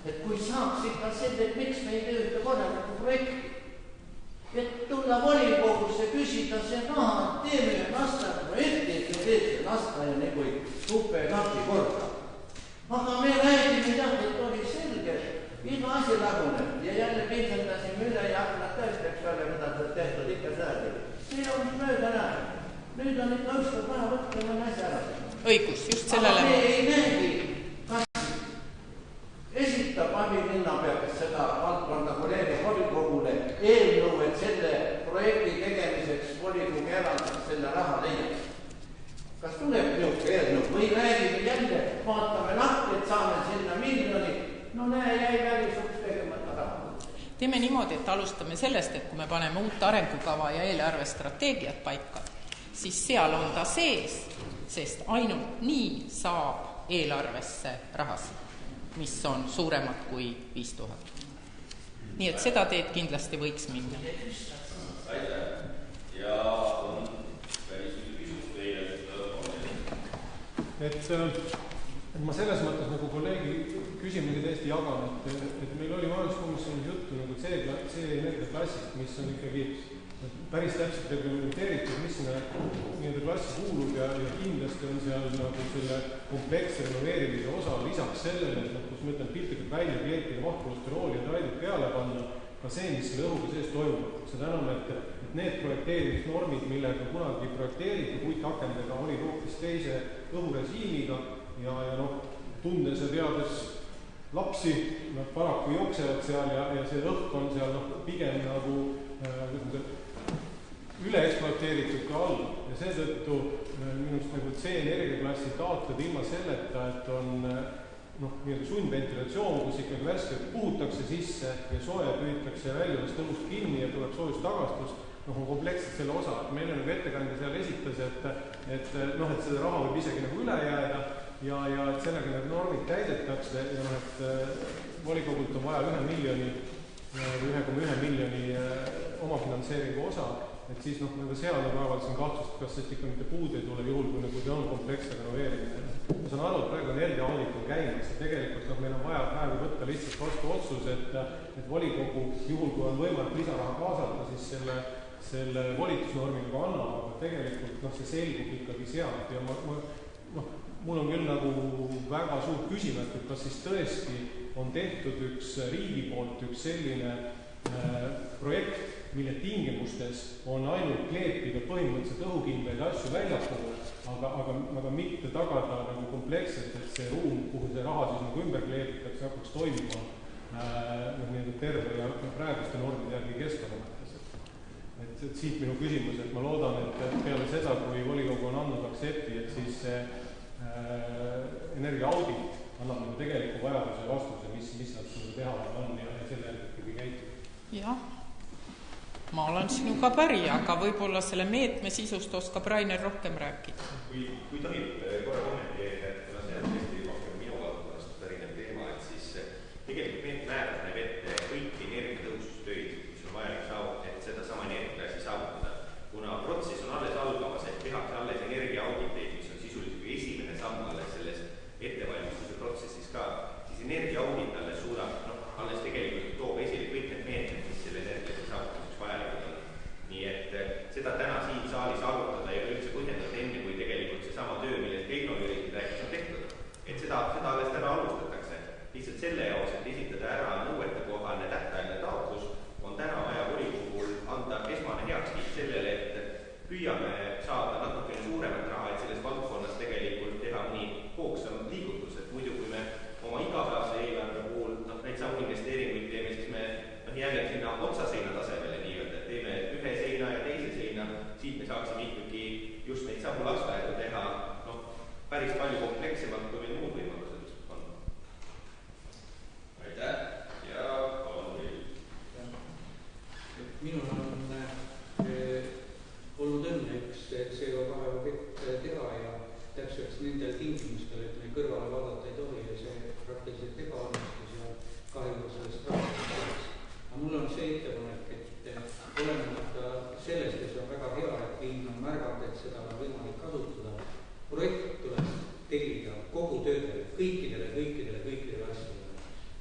et kui saaks ikka selle, et miks me ei tööta korralikku projekti, et tulla volikogusse küsida see raha, teeme lasteaia projekti, et me teeb see lasteaia nagu tupe kapi korda. sellele... Aga me ei näegi, kas esitab Anni linnapea, kes seda valdkonda koleegi volikogule eelnõu, et selle projekti tegemiseks volikogu eraldaks selle raha leiaks. Kas tuleb niisugune eelnõu või räägime jälle, vaatame lahti, et saame sinna miljoni, no näe, jäi välisuks tegemata raha. Teeme niimoodi, et alustame sellest, et kui me paneme uut arengukava ja eelarvestrateegiat paika, siis seal on ta sees, sest ainult nii saab eelarvesse rahasid, mis on suuremad kui 5000. Nii et seda teed kindlasti võiks minna. Aitäh. Ja on päris küsimus teile. Et ma selles mõttes nagu kolleegi küsimusi täiesti jagan, et meil oli majanduskomisjonis juttu nagu C-energiaklassist, mis on ikkagi päris täpselt reglementeeritud, mis sinna klassi kuulub ja kindlasti on seal nagu selle kompleksse renoveerimise osa lisaks sellele, et kus ma ütlen piltlikult välja kleepida mahkulusterooli ja traidid peale panna, ka see, mis selle õhuga sees toimub. Seda enam, et need projekteerimisnormid, millega kunagi projekteeriti puitakendega, olid hoopis teise õhurežiimiga ja tundes ja teades lapsi, nad paraku jooksevad seal ja see õhk on seal pigem nagu üle ekspluateeritud ka all ja seetõttu minust nagu C-energiaklassi taotled ilma selleta, et on sundventilatsioon, kus ikkagi värskelt puhutakse sisse ja soe püütakse väljuvast õhust kinni ja tuleb soojus tagastus, on kompleksselt selle osa. Meil on ettekandja seal esitas, et seda raha võib isegi nagu üle jääda ja et sellega need normid täidetakse ja et volikogult on vaja 1 miljoni või 1,1 miljoni omafinantseeringu osa, et siis seal avaldasin kahtlust, kas ikka mitte puud ei tule juhul, kui see on kompleksse renoveerimine. Ma saan aru, et praegu energiaaudit on käimas ja tegelikult meil on vaja praegu võtta lihtsalt vastu otsus, et volikogu juhul, kui on võimalik lisaraha kaasata, siis selle volitusnormiga ka annab, aga tegelikult see selgub ikkagi sealt ja mul on küll nagu väga suur küsimus, et kas siis tõesti on tehtud riigi poolt üks selline projekt, mille tingimustes on ainult kleepida põhimõtteliselt õhukindlaid asju väljapoole, aga mitte tagada nagu kompleksselt, et see ruum, kuhu see raha siis nagu ümber kleebitakse, hakkaks toimima terve ja praeguste normide järgi keskkonnamõttes. Et siit minu küsimus, et ma loodan, et peale seda, kui volikogu on andnud aksepti, et siis see energiaaudit annab nagu tegeliku vajaduse ja vastuse, mis nad sulle teha on ja selle järgi ikkagi käitub. Jah, ma olen sinuga päri, aga võib-olla selle meetme sisust oskab Rainer rohkem rääkida. Kui tohib korra kommenteerida, et kuna see on tõesti rohkem minu valdkonnast pärinev teema, et siis tegelikult meetme määrus näeb ette kõiki energiatõusustöid, mis on vajalik, et seda sama energiaklassi saavutada. Kuna protsess on alles algamas, et tehakse alles energiaauditeid, mis on sisuliselt esimene samm alles selles ettevalmistuse protsessis ka, siis energiaaudit alles suudab, alles tegelikult toob esile kõik need meetmed, mis selle energiaklassi saavutamiseks vajalikud on. Nii et seda täna siin saalis arutada ei ole üldse põhjendatud enne, kui tegelikult seesama töö, millest Keino Jürisid rääkis, on tehtud. Et seda alles täna alustatakse. Lihtsalt selle jaoks, et esitada ära nõuetekohane tähtajaline taotlus, on täna vaja volikogul anda esmane heakskiit sellele, et püüame saada natukene suuremat raha, et selles valdkonnas tegelikult teha nii hoogsam liigutus, et muidu kui me oma igapäevase eelarve puhul neid samu investeeringuid teeme, siis me jääme sinna otsaseina tasemele nii-öelda, et teeme ühe seina ja teise seina, siit me saaksime ikkagi just neid samu lasteaedu teha päris palju komplekssemalt, kui meil muud võimalused on. Aitäh ja palun veel. Minul on olnud õnne üks CO2 objekt teha ja täpselt nendel tingimustel, et me kõrvale vaadata ei tohi ja see praktiliselt ebaõnnestus ja kahjuks sellest rahvusest. Aga mul on see ettepanek, et olenemata sellest, et see on väga hea, et linn on märganud, et seda on võimalik kasutada, projekt tuleb tellida kogu töödele, kõikidele asjadele.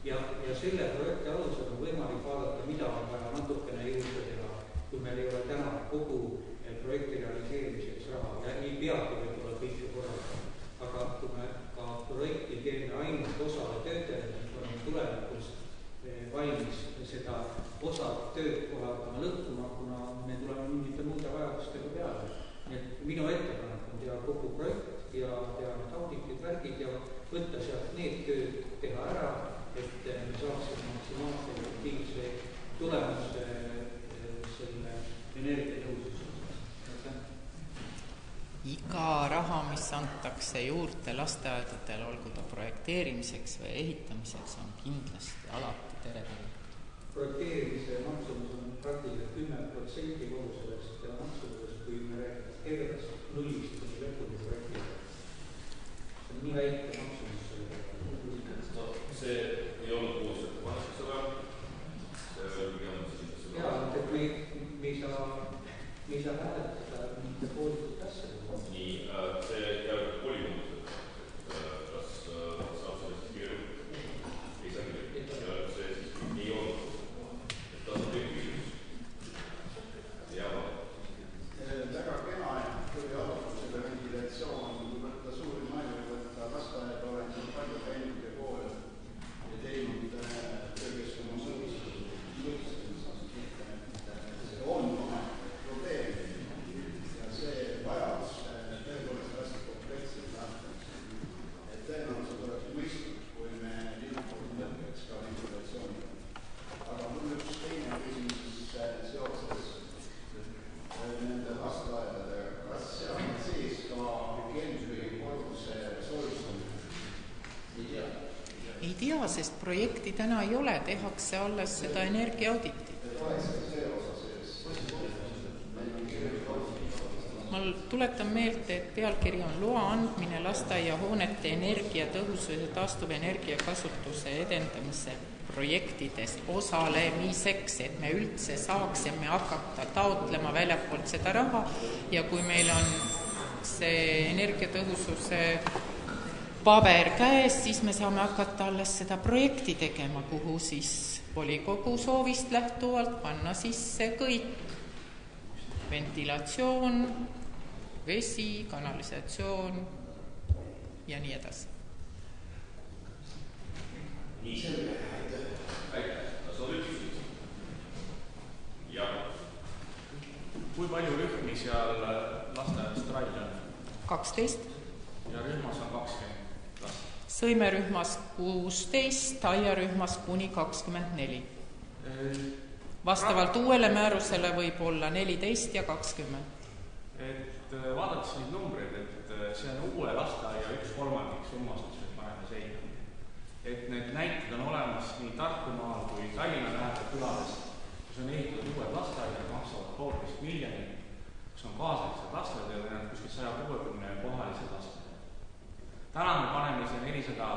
Ja selle projekti alusel on võimalik vaadata, mida on vaja natukene juurde teha, kui meil ei ole täna kogu projekti realiseerimiseks raha ja ei peagi võib-olla kõike korraldada. Aga kui me ka projekti teeme ainult osale töötajale, siis on tulevikus valmis seda osa tööd kohe hakkama lõhkuma, kuna me tuleme mingite muude vajadustega peale. Et minu ettepanek on teha kogu projekt ja need auditid võtta sealt need tööd, teha ära, et me saaksime maksimaalse efektiivse tulemuse selle energiatõusus. Iga raha, mis antakse juurde lasteaedadele, olgu ta projekteerimiseks või ehitamiseks, on kindlasti alati teretulnud. Projekteerimise maksumus on praktiliselt 10% kogu sellest maksumusest, kui me räägime tervest nullist kuni lõpuni projektile. See on nii väike maksumus. No, see ei olnud kuulsat vanastusele. Jaa, et me ei saa hääletada mitte poolitud asja. Nii, see jääb volikogus, kas saab sellest kirjutada? Ei saa kirjutada. Ja see siis ei olnud. Tas on kõik küsimus. Väga kena, kui alustusele ventilatsioon, kui võtta suuri maju, võtta lasteaed, olen palju käinud ja kool ja teinud töökeskkonna mõistamiseks. See on probleem ja see vajadus tõepoolest hästi kompleksselt lähtemist. Et tõenäoliselt oleks mõistlik, kui me linnapoolt mõtleks ka ventilatsiooni. Aga mul üks teine küsimus seoses nende lasteaedadega. Kas seal on sees ka hügieenilise korruse sooristamine? Ei tea. Ei tea, sest projekti täna ei ole, tehakse alles seda energiaauditi. Ma tuletan meelde, et pealkiri on loa andmine lasteaiahoonete energiatõhususe taastuvenergia kasutuse edendamise projektides osalemiseks, et me üldse saaksime hakata taotlema väljapoolt seda raha ja kui meil on see energiatõhususe paber käes, siis me saame hakata alles seda projekti tegema, kuhu siis volikogu soovist lähtuvalt panna sisse kõik. Ventilatsioon, vesi, kanalisatsioon ja nii edasi. Nii selge. Kas on üks küsimus? Jah. Kui palju rühmi seal lasteaias Trail on? 12. Ja rühmas on 20 last? Sõimerühmas 16, aiarühmas kuni 24. Vastavalt uuele määrusele võib olla 14 ja 20. Et vaadates neid numbreid, et see on uue lasteaia 1/3 summast, mis me paneme seina. Et need näited on olemas nii Tartumaal kui Tallinna lähedal külades, kus on ehitatud uued lasteaia, maksavad 1,5 miljonit, kus on kaasaegsed lasteaed ja need kuskil 160 kohalised lasteaed. Täna me paneme see 400,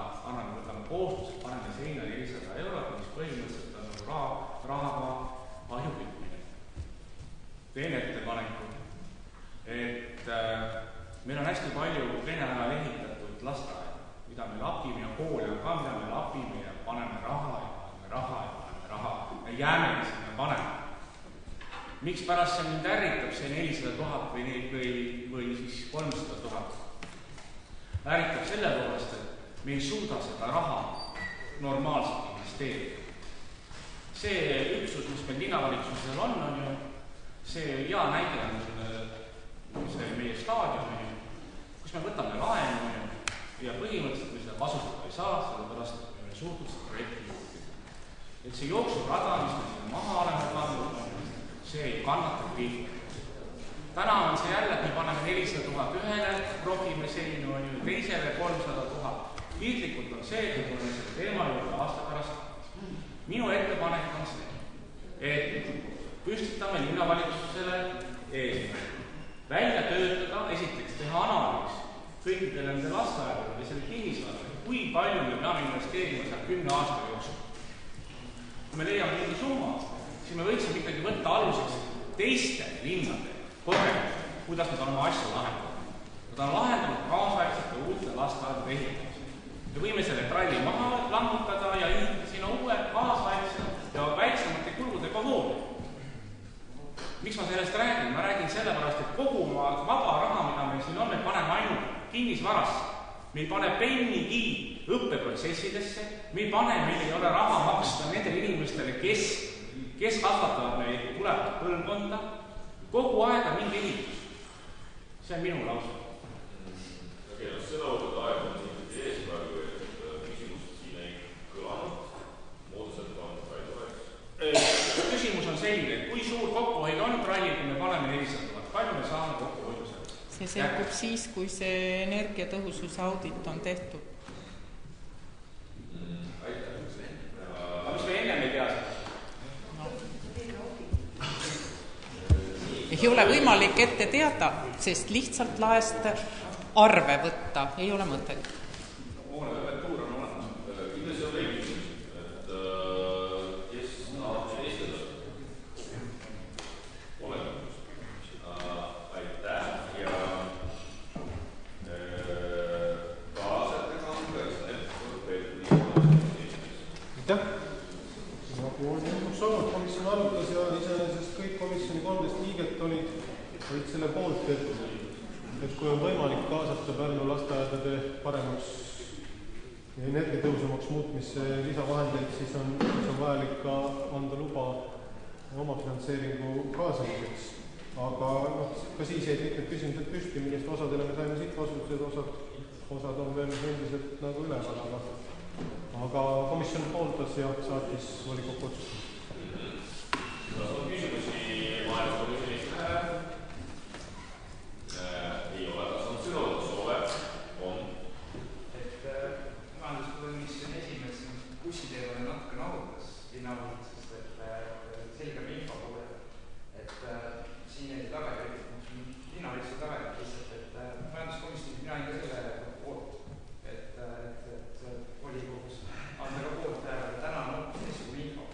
võtame kohustused, paneme seina 400 €, mis põhimõtteliselt on rahaga ahju kütmine. Teen ettepaneku, et meil on hästi palju Vene ajal ehitatud lasteaeda, mida me lapime ja kooli on ka, mida me lapime ja paneme raha ja paneme raha ja paneme raha ja jäämegi sinna panema. Miks pärast see mind ärritab see 400 000 või siis 300 000? Ärritab selle poolest, et me ei suuda seda raha normaalselt investeerida. See üksus, mis meil linnavalitsusel on ju, see hea näide on see meie staadion, kus me võtame laenu ja põhimõtteliselt me seda kasutada ei saa, sellepärast et me ei suutnud seda projekti juhtida. Et see jooksurada, mis me sinna maha oleme pannud, see ei kannata kriitika. Täna on see jälle, et me paneme 400 000 ühele, rogime seinu teisele 300 000. Liitlikult on see, et me tuleme selle teema juurde aasta pärast. Minu ettepanek on see, et püstitame linnavalitsusele eesmärk. Välja töötada, esiteks teha analüüs kõikidele nende lasteaedadele või selle kinnisvara, kui palju me peame investeerima seal 10 aasta jooksul. Kui me leiame mingi summa, siis me võiksime ikkagi võtta aluseks teiste linnade kogemused, kuidas nad on oma asju lahendanud. Nad on lahendanud kaasaegsete uute lasteaedade ehitamise. Me võime selle tralli maha lammutada ja ehitada sinna uue kaasaegsed ja väiksemate kuludega hoone. Miks ma sellest räägin? Ma räägin sellepärast, et kogu vaba raha, mida meil siin on, me paneme ainult kinnisvarasse. Me ei pane pennigi õppeprotsessidesse, me ei ole raha maksta nendele inimestele, kes kasvatavad meie tulevat põlvkonda. Kogu aeg on mingi ehitus. See on minu lause. Seda võtta aeg on eespäev või John Kralliga me paneme 400 000, palju me saame kokku hoida sellest? See selgub siis, kui see energiatõhususe audit on tehtud. Aga mis me ennem ei tea seda? Ei ole võimalik ette teada, sest lihtsalt laest arve võtta ei ole mõtet. Hoonetuur on olemas. Kindlasti on veel küsimus, et kes tahab eestada? Olemus. Aitäh ja kaasetega on ka Aitäh! Nagu on juhuks olnud, komisjon arutas ja iseenesest kõik komisjoni 13 liiget olid selle poolt, et kui on võimalik kaasata Pärnu lasteaedade paremaks ja energiatõusamaks muutmisse lisavahendeid, siis on vajalik ka anda luba omafinantseeringu kaasamiseks. Aga ka siis jäid mitmed küsimused püsti, millest osadele me saime siit vastused, osad on veel endiselt nagu üleval, aga komisjon pooldas ja saatis volikokku otsustada. Kas on küsimusi majanduskomisjonist? Ei ole. Kas on sõnavõtusoove? On. Et majanduskomisjoni esimees bussiteemale natuke nautas linnavalt, sest et selgeme info poole, et siin ei tagajärg, linnavalitsuse tagajärg lihtsalt, et majanduskomisjoni mina ka selle poolt, et volikogus anda ka poolt täna on teistsugune info.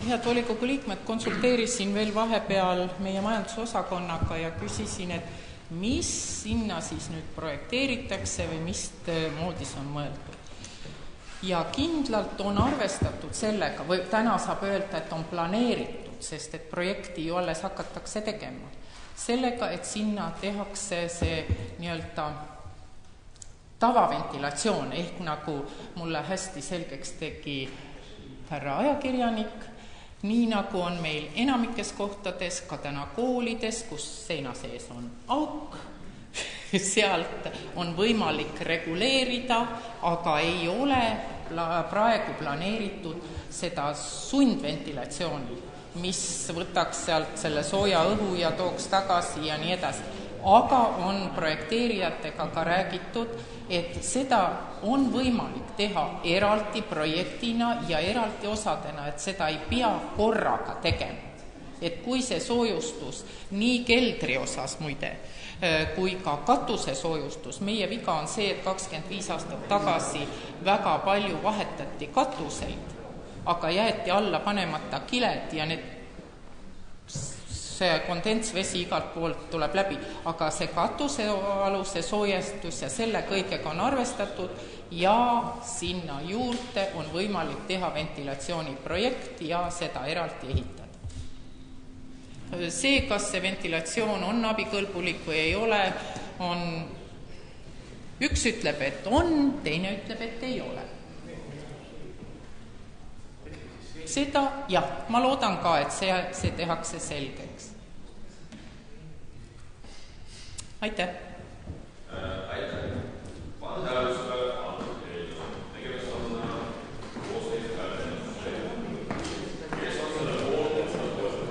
Head volikogu liikmed, konsulteerisin veel vahepeal meie majandusosakonnaga ja küsisin, et mis sinna siis nüüd projekteeritakse või mis moodi see on mõeldud. Ja kindlalt on arvestatud sellega, või täna saab öelda, et on planeeritud, sest et projekti ju alles hakatakse tegema. Sellega, et sinna tehakse see nii-öelda tavaventilatsioon, ehk nagu mulle hästi selgeks tegi härra ajakirjanik, nii nagu on meil enamikes kohtades, ka täna koolides, kus seina sees on auk, sealt on võimalik reguleerida, aga ei ole praegu planeeritud seda sundventilatsiooni, mis võtaks sealt selle sooja õhu ja tooks tagasi ja nii edasi. Aga on projekteerijatega ka räägitud, et seda on võimalik teha eraldi projektina ja eraldi osadena, et seda ei pea korraga tegema. Et kui see soojustus nii keldri osas muide, kui ka katuse soojustus, meie viga on see, et 25 aastat tagasi väga palju vahetati katuseid, aga jäeti alla panemata kiled ja need see kondensvesi igalt poolt tuleb läbi, aga see katusealuse soojustus ja selle kõigega on arvestatud ja sinna juurde on võimalik teha ventilatsiooniprojekt ja seda eraldi ehitada. see, kas see ventilatsioon on abikõlbulik või ei ole, on, üks ütleb, et on, teine ütleb, et ei ole. Seda, jah, ma loodan ka, et see tehakse selgeks. Aitäh! Aitäh! Panen hääletusele antud eelnõu. Tegemist on koosseisu hääletusega. Kes on selle poolt, et seda toetada?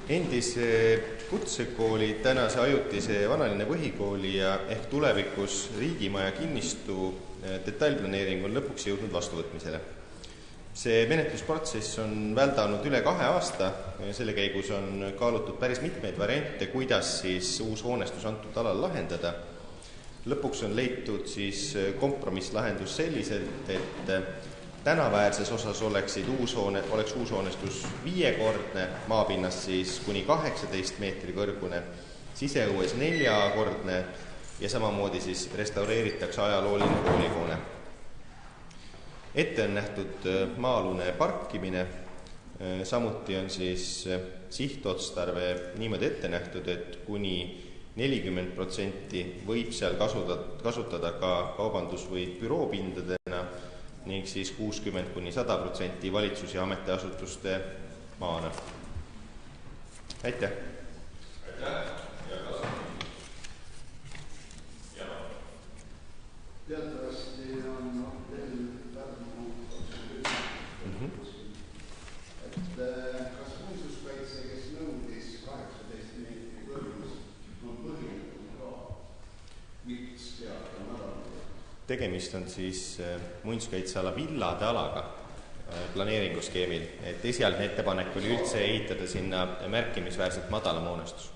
Endise kutsekooli, tänase ajutise vanalinna põhikooli ja ehk tulevikus riigimaja kinnistu detailplaneering on lõpuks jõudnud vastuvõtmisele. See menetlusprotsess on väldanud üle 2 aasta, selle käigus on kaalutud päris mitmeid variante, kuidas siis uus hoonestus antud alal lahendada. Lõpuks on leitud siis kompromisslahendus selliselt, et tänaväärses osas oleks uus hoonestus 5-kordne, maapinnas siis kuni 18 meetri kõrgune, siseõues 4-kordne ja samamoodi siis restaureeritakse ajalooline koolihoone. Ette on nähtud maa-alune parkimine, samuti on siis sihtotstarve niimoodi ette nähtud, et kuni 40% võib seal kasutada ka kaubandus- või büroopindadena ning siis 60–100% valitsus- ja ametiasutuste maana. Aitäh! Aitäh! Ja kas on? Teatavasti on teil Pärnu kas muinsuskaitse, kes nõudis 18 meetri kõrgust, on põhjendatud ka, miks peab madalama? Tegemist on siis muinsuskaitseala villade alaga planeeringuskeemil, et esialgne ettepanek oli üldse ehitada sinna märkimisväärselt madalam hoonestus.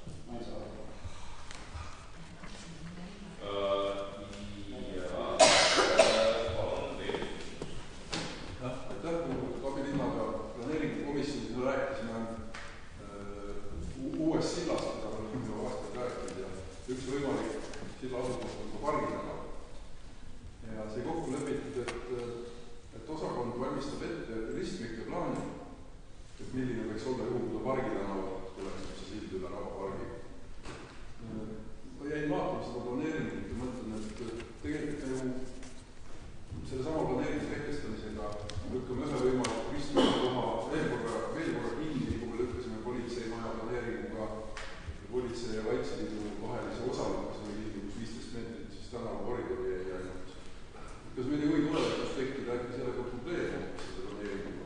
Uuest sillast, mida oleme juba aastaid rääkinud ja üks võimalik silla asukoht on ka pargitänava. Ja see kokku lepitud, et osakond valmistab ette ristmike plaani, et milline võiks olla juhul, kui pargitänava tuleks see sild üle Rahvapargi. Ma jäin vaatama seda planeeringut ja mõtlen, et tegelikult selle sama planeeringu kehtestamisega lükkame ühe võimaliku ristmike koha veel korra kinni, kui me lükkasime politseimaja planeeringuga politsei ja Kaitseliidu vahelise osalukese või liidumus 15 meetrit, siis tänava koridori jäi ainult. Kas meil ei või tulevikus tekkida äkki sellega probleeme seda planeeringuga?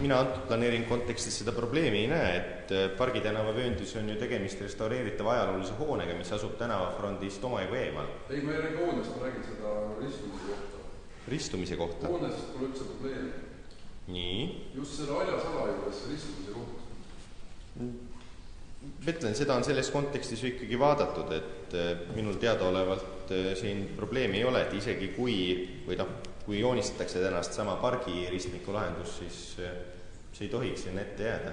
Mina antud planeeringu kontekstis seda probleemi ei näe, et Pargitänava vööndis on ju tegemist restaureeritava ajaloolise hoonega, mis asub tänavafrondist omajagu eemal. Ei, ma ei räägi hoonest, ma räägin seda ristumise kohta. Ristumise kohta? Hoonest pole üldse probleemi. Nii? Just selle aljasala juures ristumise kohta. Ütlen, seda on selles kontekstis ikkagi vaadatud, et minul teadaolevalt siin probleemi ei ole, et isegi kui joonistatakse tänast sama pargi ristmiku lahendus, siis see ei tohiks sinna ette jääda.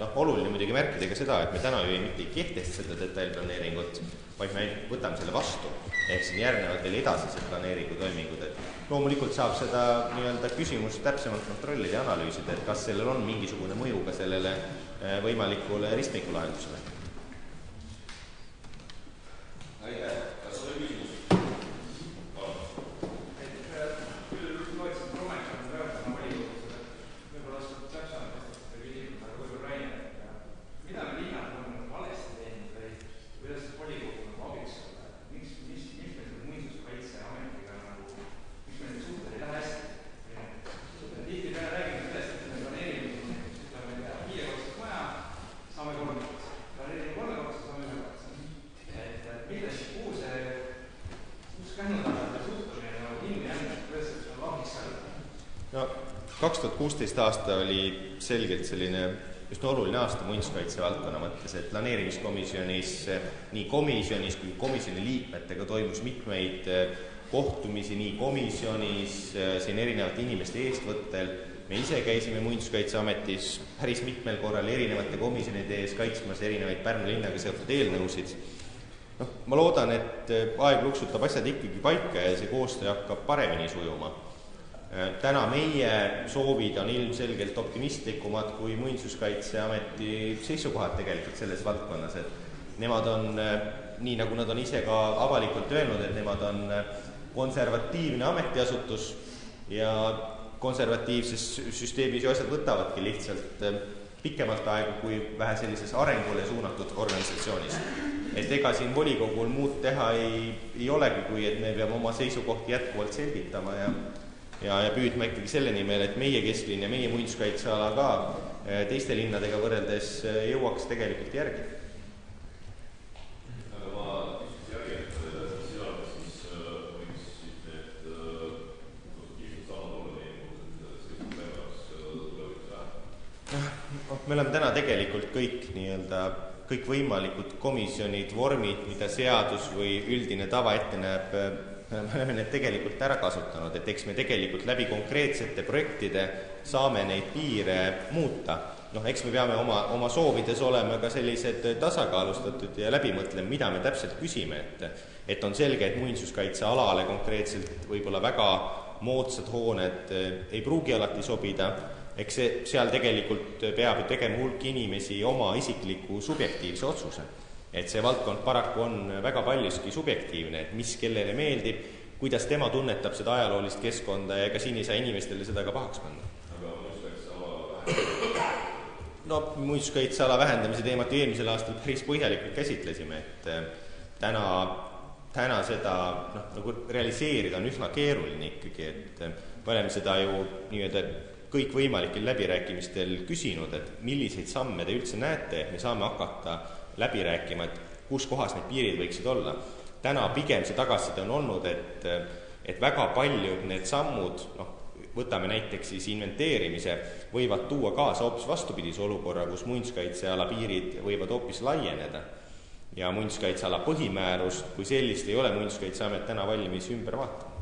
Ja oluline muidugi märkida ka seda, et me täna ju mitte ei kehtesta seda detailplaneeringut, vaid me võtame selle vastu. Ehk siin järgnevad veel edasised planeeringutoimingud. Loomulikult saab seda nii-öelda küsimust täpsemalt kontrollida ja analüüsida, et kas sellel on mingisugune mõju ka sellele võimalikule ristmiku lahendusele. Aitäh! Kas oli küsimus? Saame kolm. No 2016 aasta oli selgelt selline just oluline aasta muinsuskaitse valdkonna mõttes, et planeerimiskomisjonis, nii komisjonis kui komisjoni liikmetega toimus mitmeid kohtumisi nii komisjonis, siin erinevate inimeste eestvõttel. Me ise käisime Muinsuskaitseametis päris mitmel korral erinevate komisjonide ees kaitsmas erinevaid Pärnu linnaga seotud eelnõusid. Ma loodan, et aeg luksutab asjad ikkagi paika ja see koostöö hakkab paremini sujuma. Täna meie soovid on ilmselgelt optimistlikumad kui Muinsuskaitseameti seisukohad tegelikult selles valdkonnas, et nemad on, nii nagu nad on ise ka avalikult öelnud, et nemad on konservatiivne ametiasutus ja konservatiivses süsteemis ju asjad võtavadki lihtsalt pikemalt aegu kui vähe sellises arengule suunatud organisatsioonis. Et ega siin volikogul muud teha ei olegi, kui et me peame oma seisukohti jätkuvalt selgitama ja püüdma ikkagi selle nimel, et meie kesklinn ja meie muinsuskaitseala ka teiste linnadega võrreldes jõuaks tegelikult järgi. Me oleme täna tegelikult kõik võimalikud komisjonid, vormid, mida seadus või üldine tava ette näeb, me oleme need tegelikult ära kasutanud, et eks me tegelikult läbi konkreetsete projektide saame neid piire muuta. Eks me peame oma soovides olema ka sellised tasakaalustatud ja läbimõtlema, mida me täpselt küsime, et on selge, et muinsuskaitsealale konkreetselt võib-olla väga moodsad hooned ei pruugi alati sobida. Eks seal tegelikult peab ju tegema hulk inimesi oma isikliku subjektiivse otsuse. Et see valdkond paraku on väga paljuski subjektiivne, et mis kellele meeldib, kuidas tema tunnetab seda ajaloolist keskkonda ja ega siin ei saa inimestele seda ka pahaks panna. Muinsuskaitseala vähendamise teemat eelmisel aastal päris põhjalikult käsitlesime, et täna seda nagu realiseerida on üsna keeruline ikkagi, et me oleme seda ju nii-öelda kõik võimalikel läbirääkimistel küsinud, et milliseid samme te üldse näete, et me saame hakata läbi rääkima, et kus kohas need piirid võiksid olla. Täna pigem see tagasiside on olnud, et väga paljud need sammud, võtame näiteks siis inventeerimise, võivad tuua kaasa hoopis vastupidise olukorra, kus muinsuskaitseala piirid võivad hoopis laieneda. Ja muinsuskaitseala põhimäärus, kui sellist ei ole Muinsuskaitseamet täna valmis ümber vaatama.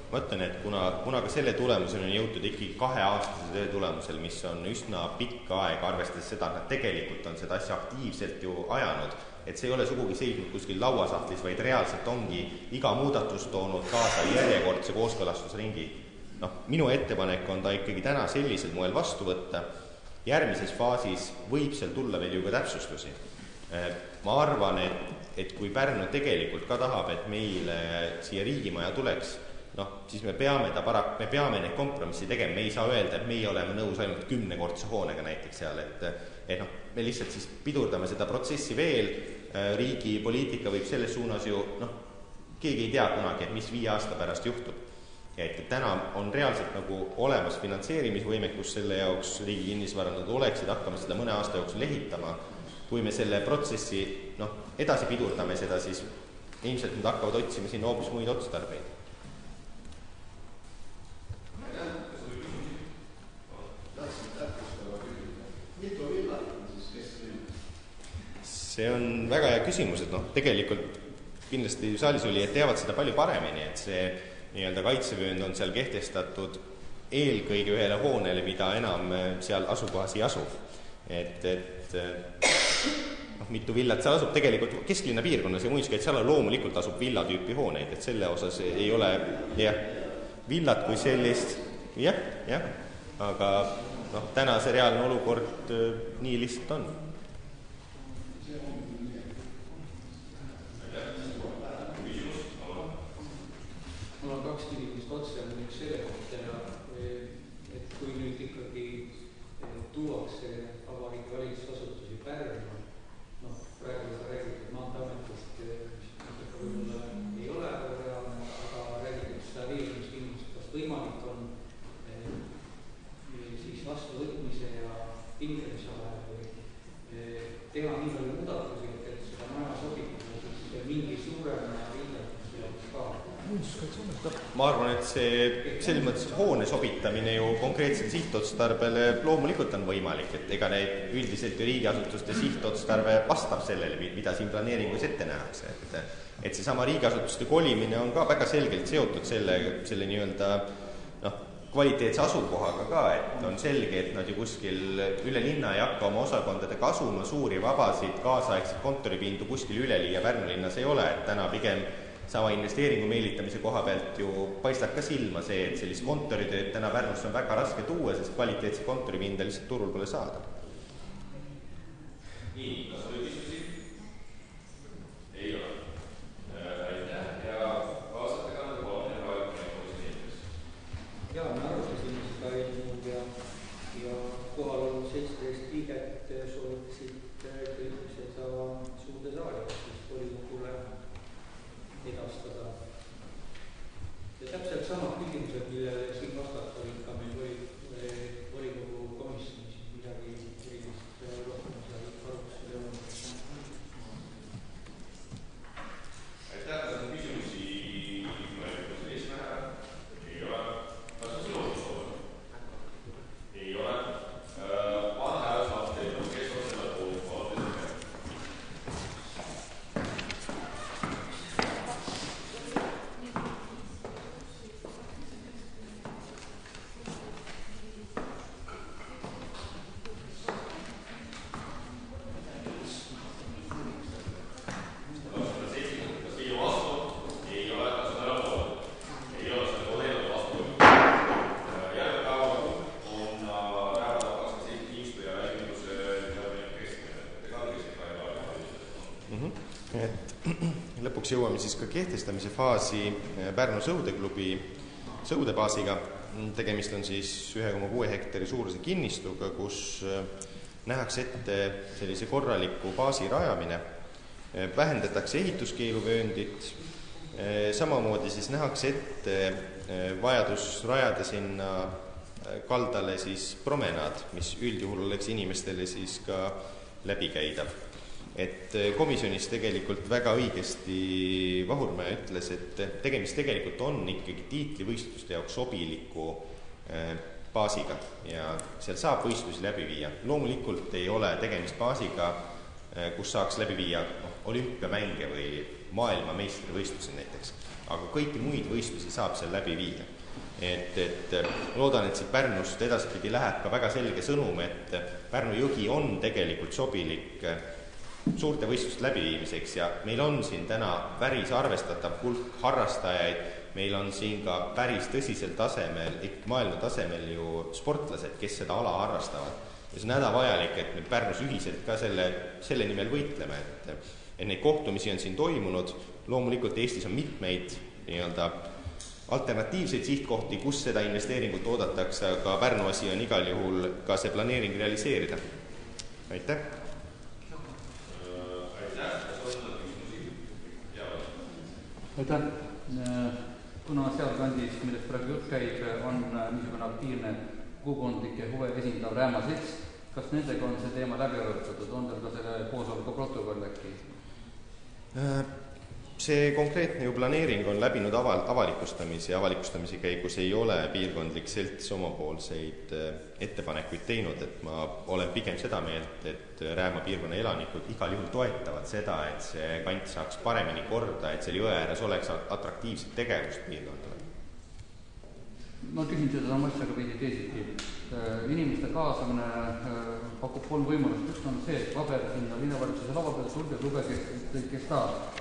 Ma ütlen, et kuna ka selle tulemusel on jõutud ikkagi 2-aastase töö tulemusel, mis on üsna pikka aega, arvestades seda, et nad tegelikult on seda asja aktiivselt ju ajanud, et see ei ole sugugi seisnud kuskil lauasahtlis, vaid reaalselt ongi iga muudatus toonud kaasa järjekordse kooskõlastusringi. Minu ettepanek on ta ikkagi täna sellisel moel vastu võtta. Järgmises faasis võib seal tulla veel ju ka täpsustusi. Ma arvan, et kui Pärnu tegelikult ka tahab, et meile siia riigimaja tuleks, siis me peame neid kompromissi tegema, me ei saa öelda, et meie oleme nõus ainult 10-kordse hoonega näiteks seal, et me lihtsalt siis pidurdame seda protsessi veel, riigi poliitika võib selles suunas ju, keegi ei tea kunagi, et mis 5 aasta pärast juhtub. Et täna on reaalselt nagu olemas finantseerimisvõimekus selle jaoks, riigi kinnisvara nad oleksid hakkama seda mõne aasta jooksul ehitama. Kui me selle protsessi edasi pidurdame seda, siis ilmselt nad hakkavad otsima siin hoopis muid otstarbeid. See on väga hea küsimus, et tegelikult kindlasti saalis oli, et teavad seda palju paremini, et see nii-öelda kaitsevöönd on seal kehtestatud eelkõige ühele hoonele, mida enam seal asukohas ei asu. Et mitu villat seal asub, tegelikult kesklinna piirkonnas ja muinsuskaitsealal loomulikult asub villatüüpi hooneid, et selle osas ei ole villat kui sellist, aga täna see reaalne olukord nii lihtsalt on. Mul on 2 küsimust otse, on üks selle kohta, et kui nüüd ikkagi tuuakse Vabariigi Valitsusasutusi Pärnu, praegu räägitud Maanteeametist, mis võib-olla ei ole reaalne, aga räägitud seda viimistingimust, kas võimalik on siis vastuvõtmise ja pingemise vahel või teha nii palju muudatusi, et seda maja sobitada siis mingi suurema hindamise jaoks ka. Ma arvan, et see selles mõttes hoone sobitamine ju konkreetsele sihtotstarbele loomulikult on võimalik, et ega neid üldiselt ju riigiasutuste sihtotstarve vastab sellele, mida siin planeeringus ette nähakse. Et seesama riigiasutuste kolimine on ka väga selgelt seotud selle nii-öelda kvaliteetse asukohaga ka, et on selge, et nad ju kuskil üle linna ei hakka oma osakondadega asuma, suuri vabasid, kaasaegseid kontoripindu kuskil üleliia Pärnu linnas ei ole, et täna pigem sama investeeringu meelitamise koha pealt ju paistab ka silma see, et sellist kontoritööd täna Pärnusse on väga raske tuua, sest kvaliteetse kontoripinda lihtsalt turul pole saada. Nii, kas oli küsimusi? Ei ole. Aitäh ja kaasate ka nende kolme komisjoni ees. Jaa, me arutasime seda eelnõu ja kohal olnud 17 liiget soovitasid seda suurde saali, siis volikogule edastada. Ja täpselt sama küsimused, millele siin vastata olid ka meil volikogu komisjonis, midagi sellist rohkem seal arutusel ei olnud. Aitäh, kas on küsimusi eesmärk? Ei ole. Kas on sõnumid soovib? Ei ole. Pane hääletusmaht, kes on selle poolt, vaatame. Lõpuks jõuame siis ka kehtestamise faasi Pärnu sõudeklubi sõudebaasiga. Tegemist on siis 1,6 hektari suuruse kinnistuga, kus nähakse ette sellise korraliku baasi rajamine. Vähendatakse ehituskeeluvööndit, samamoodi siis nähakse ette vajadus rajada sinna kaldale siis promenaad, mis üldjuhul oleks inimestele siis ka läbikäidav. Et komisjonis tegelikult väga õigesti Vahurmäe ütles, et tegemist tegelikult on ikkagi tiitlivõistluste jaoks sobiliku baasiga ja seal saab võistlusi läbi viia. Loomulikult ei ole tegemist baasiga, kus saaks läbi viia olümpiamänge või maailmameistrivõistlusi näiteks, aga kõiki muid võistlusi saab seal läbi viia. Et loodan, et siit Pärnust edaspidi läheb ka väga selge sõnum, et Pärnu jõgi on tegelikult sobilik suurte võistluste läbiviimiseks ja meil on siin täna päris arvestatav hulk harrastajaid, meil on siin ka päris tõsisel tasemel, maailma tasemel ju sportlased, kes seda ala harrastavad. Ja see on hädavajalik, et me Pärnus ühiselt ka selle nimel võitleme, et neid kohtumisi on siin toimunud, loomulikult Eestis on mitmeid nii-öelda alternatiivseid sihtkohti, kus seda investeeringut oodatakse, aga Pärnu asi on igal juhul ka see planeering realiseerida. Aitäh! Aitäh! Kuna sealkandis, millest praegu jutt käib, on niisugune aktiivne kogukondlike huve esindav Rääma selts, kas nendega on see teema läbi arutatud, on teil ka selle koosoleku protokoll äkki? See konkreetne ju planeering on läbinud avalikustamise ja avalikustamise käigus ei ole piirkondlik selts omapoolseid ettepanekuid teinud, et ma olen pigem seda meelt, et Rääma piirkonna elanikud igal juhul toetavad seda, et see kant saaks paremini korda, et seal jõe ääres oleks atraktiivset tegevust piirkondadele. Ma küsin seda asjaga veidi teisiti. Inimeste kaasamine pakub 3 võimalust. Üks on see, et paber sinna linnavalitsuse lava peale sulgeb, lugege, kes tahab.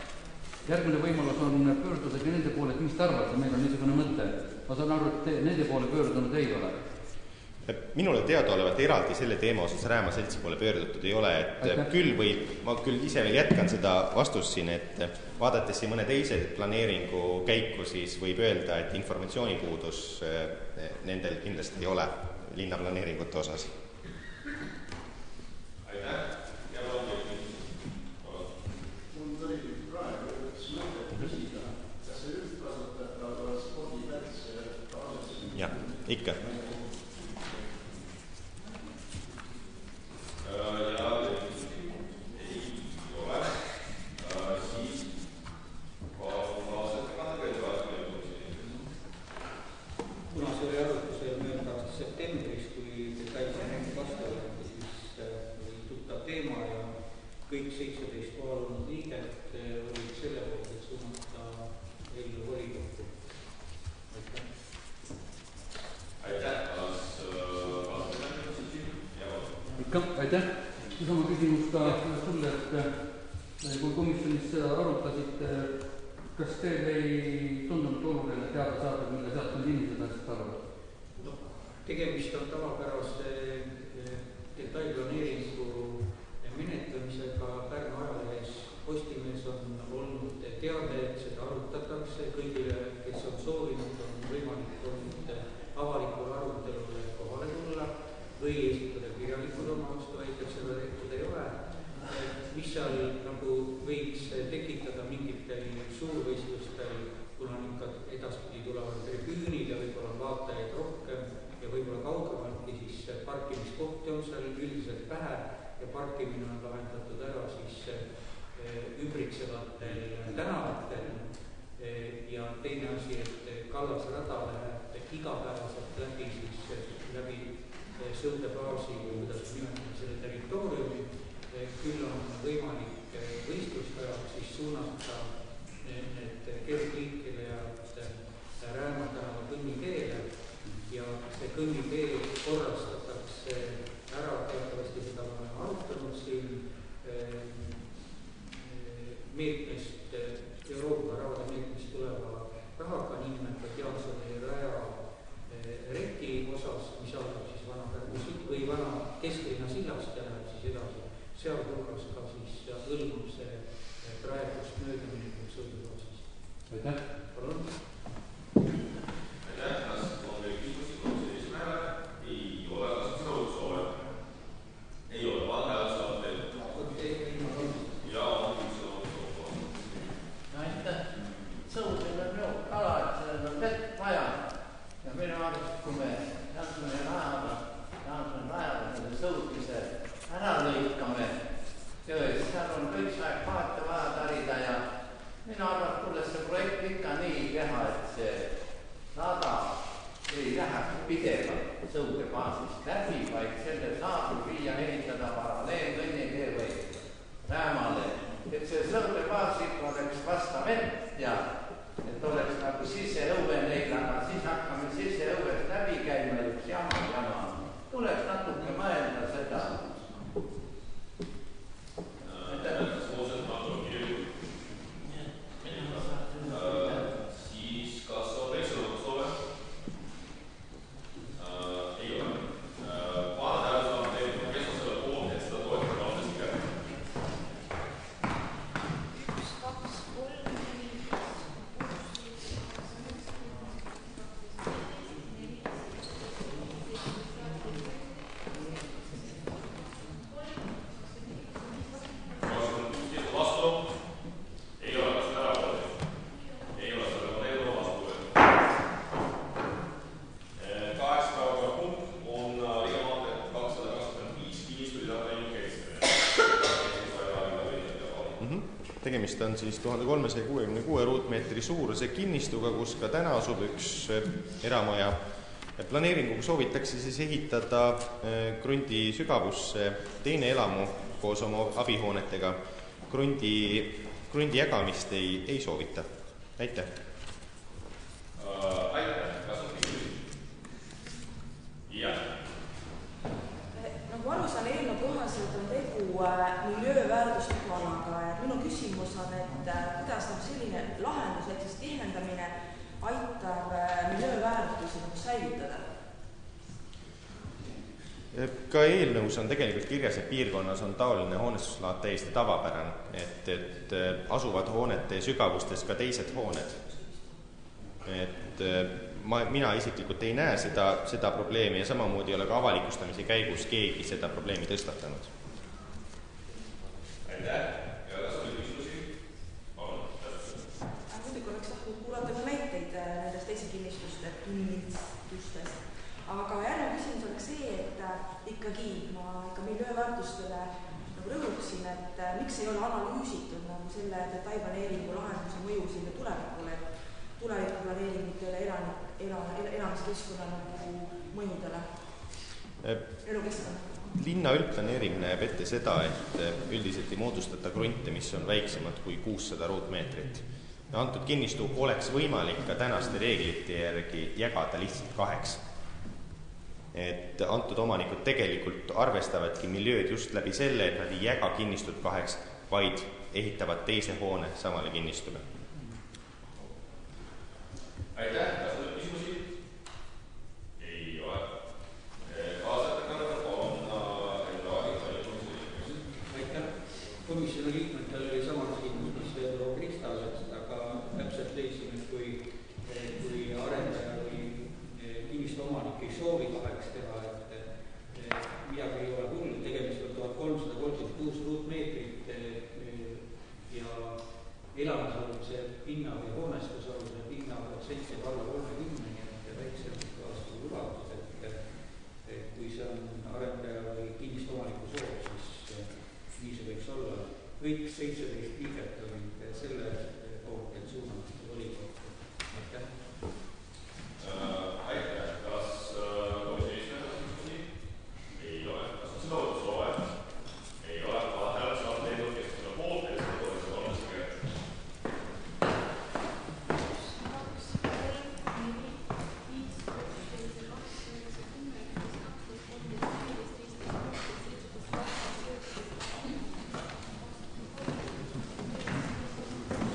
Järgmine võimalus on pöörduda ka nende poole, et mis te arvate, meil on niisugune mõte. Ma saan aru, et nende poole pöördunud ei ole. Minule teadaolevalt eraldi selle teema osas Rääma seltsi poole pöördutud ei ole, et küll võib, ma küll ise veel jätkan seda vastust siin, et vaadates siin mõne teise planeeringu käiku, siis võib öelda, et informatsioonipuudus nendel kindlasti ei ole linnaplaneeringute osas. Aitäh! Mul tuli praegu üks mõte küsida, kas see üldkasutatav spordimets jah, ikka. Kõik 17 kohal liiget olid selle poolt, et suunata eelnõu volikokku. Aitäh! Ikka, aitäh! Sama küsimus ka sulle, et kui komisjonis seda arutasite, kas teil ei tundunud oluline teada saada, mille sealt on inimesed asjast arvavad? Tegemist on tavapärase detailplaneeringu menetlemisega Pärnu ajalehes. Postimees on olnud teade, et seda arutatakse kõigile, kes on soovinud, on võimalik olnud avalikul arutelule kohale tulla või esitada kirjalikud oma vastuväited, seda tehtud ei ole. Mis seal nagu võiks tekitada mingitel suurvõistlustel, kuna ikka edaspidi tulevad tribüünid ja võib-olla vaatajaid rohkem ja võib-olla kaugemaltki, siis parkimiskohti on seal üldiselt vähe ja parkimine on lahendatud ära siis ümbritsevatel tänavatel. Ja teine asi, et kallasrada läheb igapäevaselt läbi sõudebaasi, kuidas nimetame selle territooriumi. Küll on võimalik võistlustajad siis suunata need kergliiklejad Rääma tänava kõnniteele ja see kõnnitee korrastatakse ära, teatavasti seda oleme arutanud siin meetmest, Euroopa rahade meetmest tuleva rahaga, niinimetatud Jaansoni raja reki osas, mis algab siis vana kesklinna sillast ja läheb siis edasi. Sealhulgas ka siis hõlmab see praegust möödaminekut sõidubaasist. Aitäh! Palun! Aitäh! Kas on veel küsimusi komisjoni esimehele? Ei ole. Kas on sõnavõtusoove? Ei ole. Van Hääl saab veel. Ja on üks sõnavõtusoov. Aitäh! Sõudel on ju kala, et sellel on vett vaja. Ja minu arvast, kui me Jaansoni rajada selle sõudmise ära lõikame jões, seal on kõik aeg paate vaja tarida ja minu arvast tulles see projekt ikka nii teha, et see rada ei lähe pidevalt sõudebaasist läbi, vaid selle saab viia ehitada paralleelkõnnitee või Räämale, et see sõudebaas ikka oleks vastav vett ja et oleks nagu siseõue neil, aga siis hakkame siseõuest läbi käima üks jama. Tuleks natuke mõelda seda. Siis kas on veel sõnavõtusoove? Ei ole. Van Hääl saab teil, kes on selle poolt, et seda toetada on tõesti kätte? 1, 2, 3, 4, Tegemist on siis 1366 ruutmeetri suuruse kinnistuga, kus ka täna asub üks eramaja. Planeeringuga soovitakse siis ehitada krundi sügavusse teine elamu koos oma abihoonetega. Krundi jagamist ei soovita. Aitäh! Aitäh! Kas on küsimus? Jah. Nagu aru saan, eelnõu kohaselt on tegu miljööväärtusliku alaga. Minu küsimus on, et kuidas selline lahendus, et siis tihendamine aitab miljööväärtusi säilitada? Ka eelnõus on tegelikult kirjas, et piirkonnas on taoline hoonestuslaad täiesti tavapärane, et asuvad hoonete sügavustes ka teised hooned. Et mina isiklikult ei näe seda probleemi ja samamoodi ei ole ka avalikustamise käigus keegi seda probleemi tõstatanud. Aitäh! Ja kas oli küsimusi? Palun, muidugi oleks tahtnud kuulata ka näiteid nendest kinnistustest. Aga järgmine küsimus oleks see, et ikkagi ma miljööväärtustele rõhuksin, et miks ei ole analüüsitud selle detailplaneeringu lahenduse mõju sinna tulevikule, tulevikuplaneeringutele, elamiskeskkonna mõjudele, elukeskkonna? Linna üldplaneering näeb ette seda, et üldiselt ei moodustata krunte, mis on väiksemad kui 600 ruutmeetrit. Antud kinnistu oleks võimalik ka tänaste reeglite järgi jagada lihtsalt 2. Et antud omanikud tegelikult arvestavadki miljööd just läbi selle, et nad ei jäga kinnistut 2, vaid ehitavad teise hoone samale kinnistule. Aitäh! Kas on küsimusi? Ei ole. Kaasatekandjad on Aitäh! Komisjoni liikmetel oli sama küsimus, mis proua Kristasest, aga täpselt leidsin, et kui arendaja või kinnistu omanik ei soovi 2 teha, et midagi ei ole hullu, tegemist on 1336 ruutmeetrit ja elamisaluse pinna või hoonestusaluse pinna protsent jääb alla 30, nii et väiksemalt vastu ulatus, et kui see on arendaja või kinnistu omaniku soov, siis nii see võiks olla. Kõik 17 liiget olid selle poolt, et suunata volikogu. Aitäh! Aitäh! Kas komisjoni esimene küsimusi? Ei ole. Kas on seda soove? Ei ole. Hääletus on teinud, kes on poolt, et seda toetuse kolmest kätt.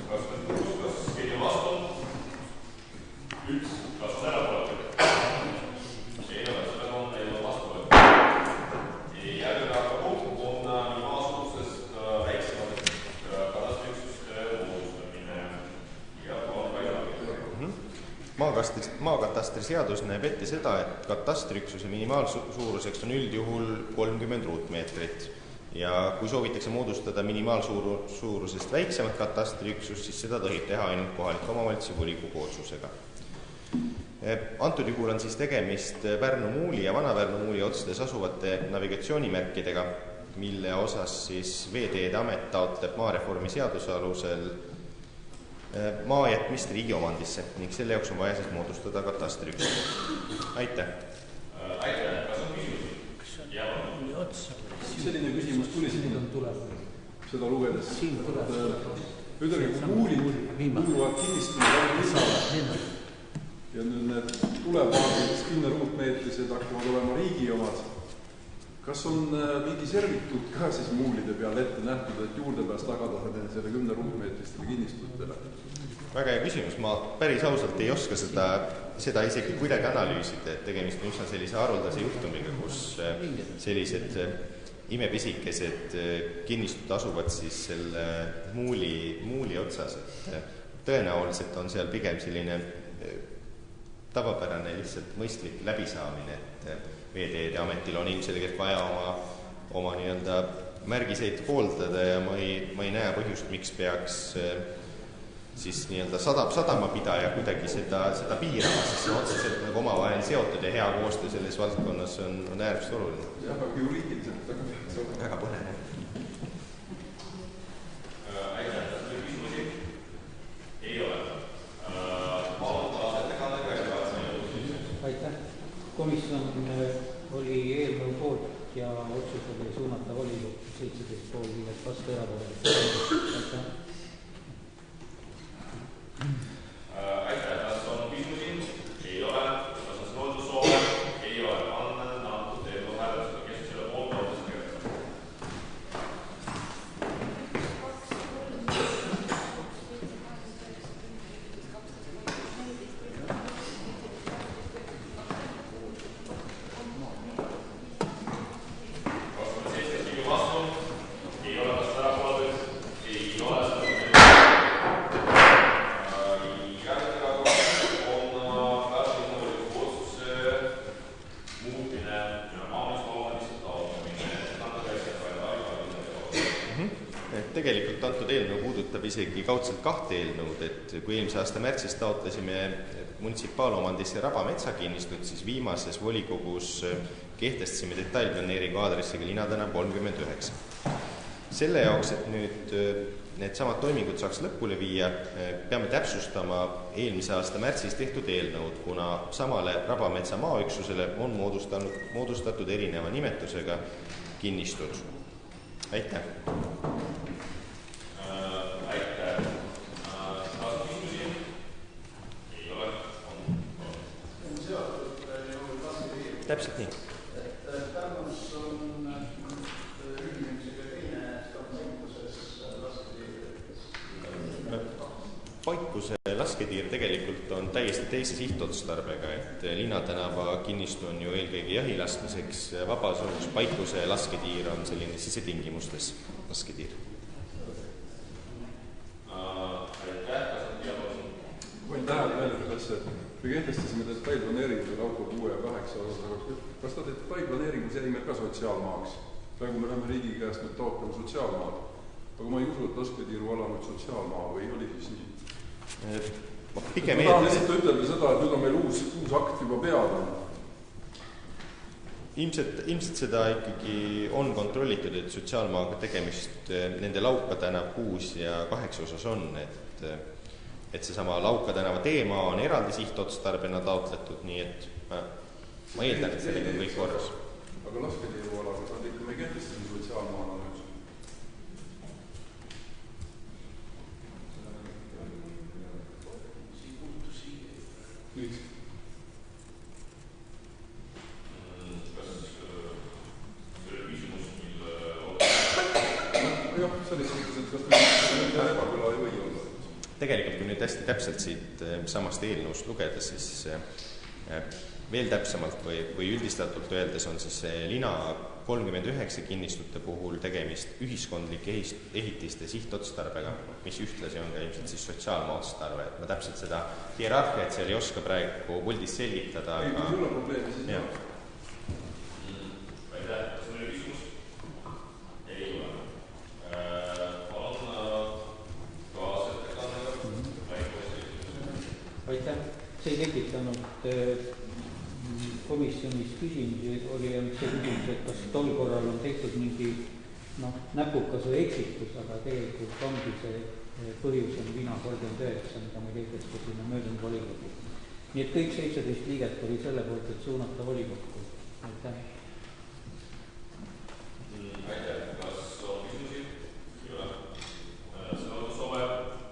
2, 3, 4, 5, Maakatastri seadus näeb ette seda, et katastriüksuse minimaalsuuruseks on üldjuhul 30 ruutmeetrit ja kui soovitakse moodustada minimaalsuurusest väiksemat katastriüksust, siis seda tohib teha ainult kohaliku omavalitsuse volikogu otsusega. Antud juhul on siis tegemist Pärnu-Muuli ja Vana-Pärnu-Muuli otsades asuvate navigatsioonimärkidega, mille osas siis Veeteede Amet taotleb maareformi seaduse alusel maa jätmist riigi omandisse ning selle jaoks on vaja siis moodustada katastriüksus. Aitäh! Aitäh! Kas on küsimusi? Selline küsimus tuli siin seda lugedes. Ütelge, kui muuluvad kinnistule ja nüüd need tulepaadid 10 ruutmeetrised hakkavad olema riigi omad. Kas on mingi servitud ka siis muulide peal ette nähtud, et juurdepääs tagada selle 10 ruutmeetristele kinnistutele? Väga hea küsimus. Ma päris ausalt ei oska seda isegi kuidagi analüüsida, et tegemist on üsna sellise haruldase juhtumiga, kus sellised imepisikesed kinnistud asuvad siis selle muuli otsas. Tõenäoliselt on seal pigem selline tavapärane lihtsalt mõistlik läbisaamine, et Veeteede Ametil on ilmselgelt vaja oma nii-öelda märgiseid hooldada ja ma ei näe põhjust, miks peaks siis nii-öelda sadamapidaja kuidagi seda piirama, sest see on otseselt nagu omavahel seotud ja hea koostöö selles valdkonnas on äärmiselt oluline. Jah, aga juriidiliselt väga põnev. Aitäh, kas oli küsimusi? Ei ole. Palun taas ettekandega ja aitäh. Komisjon oli eelnõu poolt ja otsus oli suunata volikokku 17,5 liiget vastu erapooletuks. Aitäh, kas on küsimusi? Ei ole. Kas on sõnavõtusoove? Ei ole. Annan antud eelnõu hääletusele, kes selle poolt otsus kirjutab. Tegelikult antud eelnõu puudutab isegi kaudselt 2 eelnõud, et kui eelmise aasta märtsis taotlesime munitsipaalomandisse rabametsakinnistut, siis viimases volikogus kehtestasime detailplaneeringu aadressiga Linnatänav 39. Selle jaoks, et nüüd need samad toimingud saaks lõpule viia, peame täpsustama eelmise aasta märtsis tehtud eelnõud, kuna samale Rabametsa maaüksusele on moodustatud erineva nimetusega kinnistud. Aitäh! Aitäh! Kas küsimusi? Ei ole. On seotud lasketiir. Täpselt nii. Pärnus on ühinemisega teine paikuses lasketiir. Paikuse lasketiir tegelikult on täiesti teise sihtotstarbega, et Linnatänava kinnistu on ju eelkõige jahilaskmiseks vabas õhus, Paikuse lasketiir on selline sisetingimustes lasketiir. Võin tähele veel, et me kehtestasime detailplaneeringu auto 6 ja 8 osas, kas ta detailplaneeringus jäi meil ka sotsiaalmaaks? Praegu me läheme riigi käest nüüd taotlema sotsiaalmaad, aga ma ei usu, et lasketiiru ala nüüd sotsiaalmaa või oli siis nii? Pigem ma tahan lihtsalt ütelda seda, et nüüd on meil uus akt juba peale. Ilmselt seda ikkagi on kontrollitud, et sotsiaalmaaga tegemist nende Lauka tänav 6 ja 8 osas on, et seesama Lauka tänava teemaa on eraldi sihtotstarbena taotletud, nii et ma eeldan, et sellega on kõik korras. Aga lasketiiru alaga saad ikka me kehtestasime sotsiaalmaana nüüd. Miks? Jah, selles suhtes, et kas meil ebaküla ei või olla? Tegelikult, kui nüüd hästi täpselt siit samast eelnõust lugeda, siis veel täpsemalt või üldistatult öeldes on siis Lina 39 kinnistute puhul tegemist ühiskondlike ehitiste sihtotstarbega, mis ühtlasi on ka ilmselt siis sotsiaalmaa otstarve. Ma täpselt seda hierarhiat seal ei oska praegu puldis selgitada. Ei, kui sul on probleemi, siis jah. Aitäh, kas on küsimus? Ei ole. Aitäh. See ei tekitanud komisjonis küsimusi, oli ainult see küsimus, et kas tol korral on tehtud mingi näpukas või eksitus, aga tegelikult ongi see põhjus on Lina 39, mida me kehtestasime möödunud volikogu. Nii et kõik 17 liiget oli selle poolt, et suunata volikokku. Aitäh. Aitäh. Kas on küsimusi? Ei ole. Seda on soove?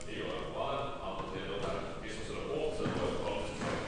Ei ole. Vaadaan, antud eelnõu hääletus. Kes on selle poolt, seda toetab aluseks?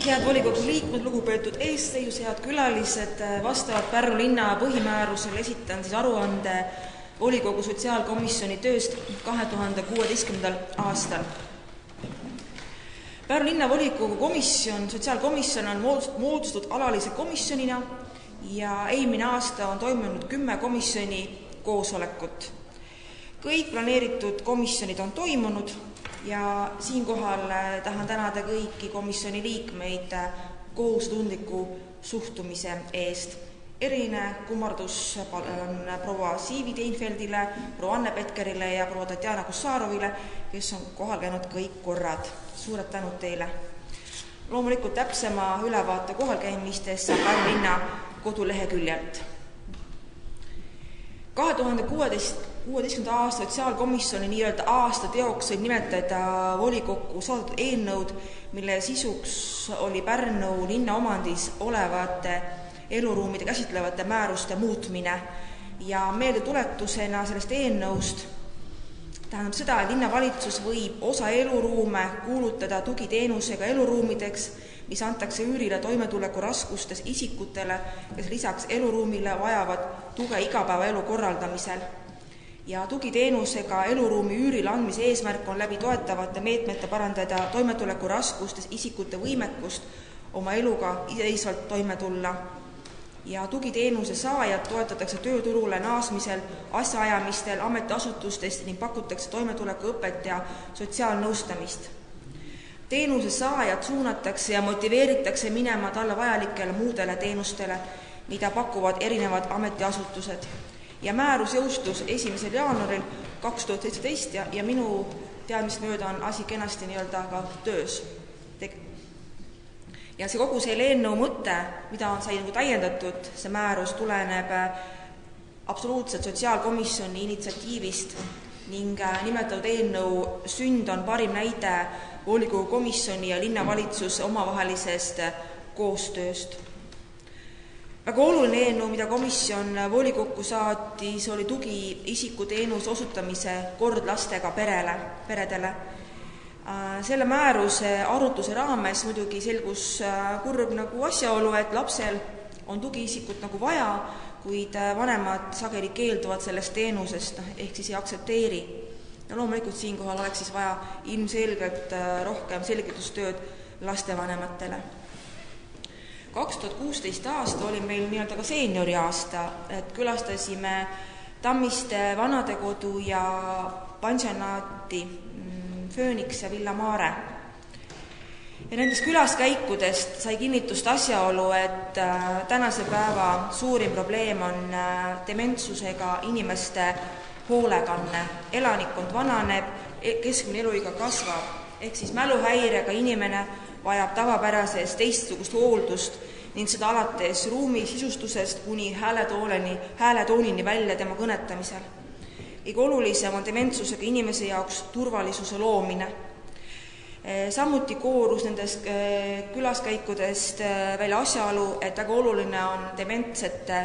Head volikogu liikmed, lugupeetud eesseis, head külalised, vastavalt Pärnu linna põhimäärusele esitan siis aruande volikogu sotsiaalkomisjoni tööst 2016. aastal. Pärnu linna volikogu komisjon, sotsiaalkomisjon on moodustatud alalise komisjonina ja eelmine aasta on toimunud 10 komisjoni koosolekut. Kõik planeeritud komisjonid on toimunud ja siinkohal tahan tänada kõiki komisjoni liikmeid kohustundliku suhtumise eest. Eriline kummardus on proua Siivi Teinfeldile, proua Anne Petkerile ja proua Tatjana Kussarovile, kes on kohal käinud kõik korrad. Suured tänud teile. Loomulikult täpsema ülevaate kohalkäimistest saab Pärnu linna koduleheküljelt. 2016. aasta sotsiaalkomisjoni nii-öelda aastateoks võib nimetada volikokku saadetud eelnõud, mille sisuks oli Pärnu linna omandis olevate eluruumide käsitlevate määruste muutmine ja meeldetuletusena sellest eelnõust tähendab seda, et linnavalitsus võib osa eluruume kuulutada tugiteenusega eluruumideks, mis antakse üürile toimetulekuraskustes isikutele, kes lisaks eluruumile vajavad tuge igapäevaelu korraldamisel. Ja tugiteenusega eluruumi üürile andmise eesmärk on läbi toetavate meetmete parandada toimetulekuraskustes isikute võimekust oma eluga iseseisvalt toime tulla. Ja tugiteenuse saajad toetatakse tööturule naasmisel, asjaajamistel, ametiasutustest ning pakutakse toimetulekuõpet ja sotsiaalnõustamist. Teenuse saajad suunatakse ja motiveeritakse minema talle vajalikele muudele teenustele, mida pakuvad erinevad ametiasutused. Ja määrus jõustus 1. jaanuaril 2017 ja minu teadmist mööda on asi kenasti nii-öelda ka töös. Ja see kogu selle eelnõu mõte, mida on sai täiendatud, see määrus tuleneb absoluutselt sotsiaalkomisjoni initsiatiivist ning nimetatud eelnõu sünd on parim näide volikogu komisjoni ja linnavalitsuse omavahelisest koostööst. Väga oluline eelnõu, mida komisjon volikokku saatis, oli tugiisikuteenuse osutamise kord lastega peredele. Selle määruse arutluse raames muidugi selgus kurb nagu asjaolu, et lapsel on tugiisikut nagu vaja, kuid vanemad sageli keelduvad sellest teenusest, ehk siis ei aktsepteeri. Ja loomulikult siinkohal oleks siis vaja ilmselgelt rohkem selgitustööd lastevanematele. 2016 aasta oli meil nii-öelda ka seeniori aasta, et külastasime Tammiste vanadekodu ja pansionaati Phoenix ja Villa Mare. Ja nendest külaskäikudest sai kinnitust asjaolu, et tänase päeva suurim probleem on dementsusega inimeste hoolekanne. Elanikkond vananeb, keskmine eluiga kasvab, ehk siis mäluhäirega inimene vajab tavapärasest teistsugust hooldust ning seda alates ruumi sisustusest kuni hääletoonini välja tema kõnetamisel. Iga olulisem on dementsusega inimese jaoks turvalisuse loomine. Samuti koorus nendest külaskäikudest välja asjaolu, et väga oluline on dementsete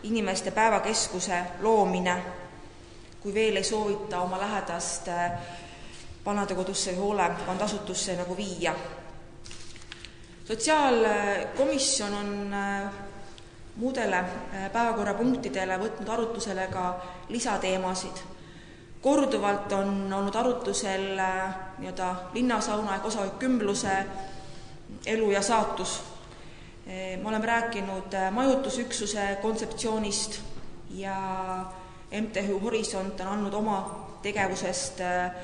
inimeste päevakeskuse loomine, kui veel ei soovita oma lähedast vanadekodusse või hoolekandasutusse nagu viia. Sotsiaalkomisjon on muudele päevakorrapunktidele võtnud arutlusele ka lisateemasid. Korduvalt on olnud arutlusel linnasauna ehk osakümbluse elu ja saatus. Me oleme rääkinud majutusüksuse kontseptsioonist ja MTÜ Horisont on andnud oma tegevusest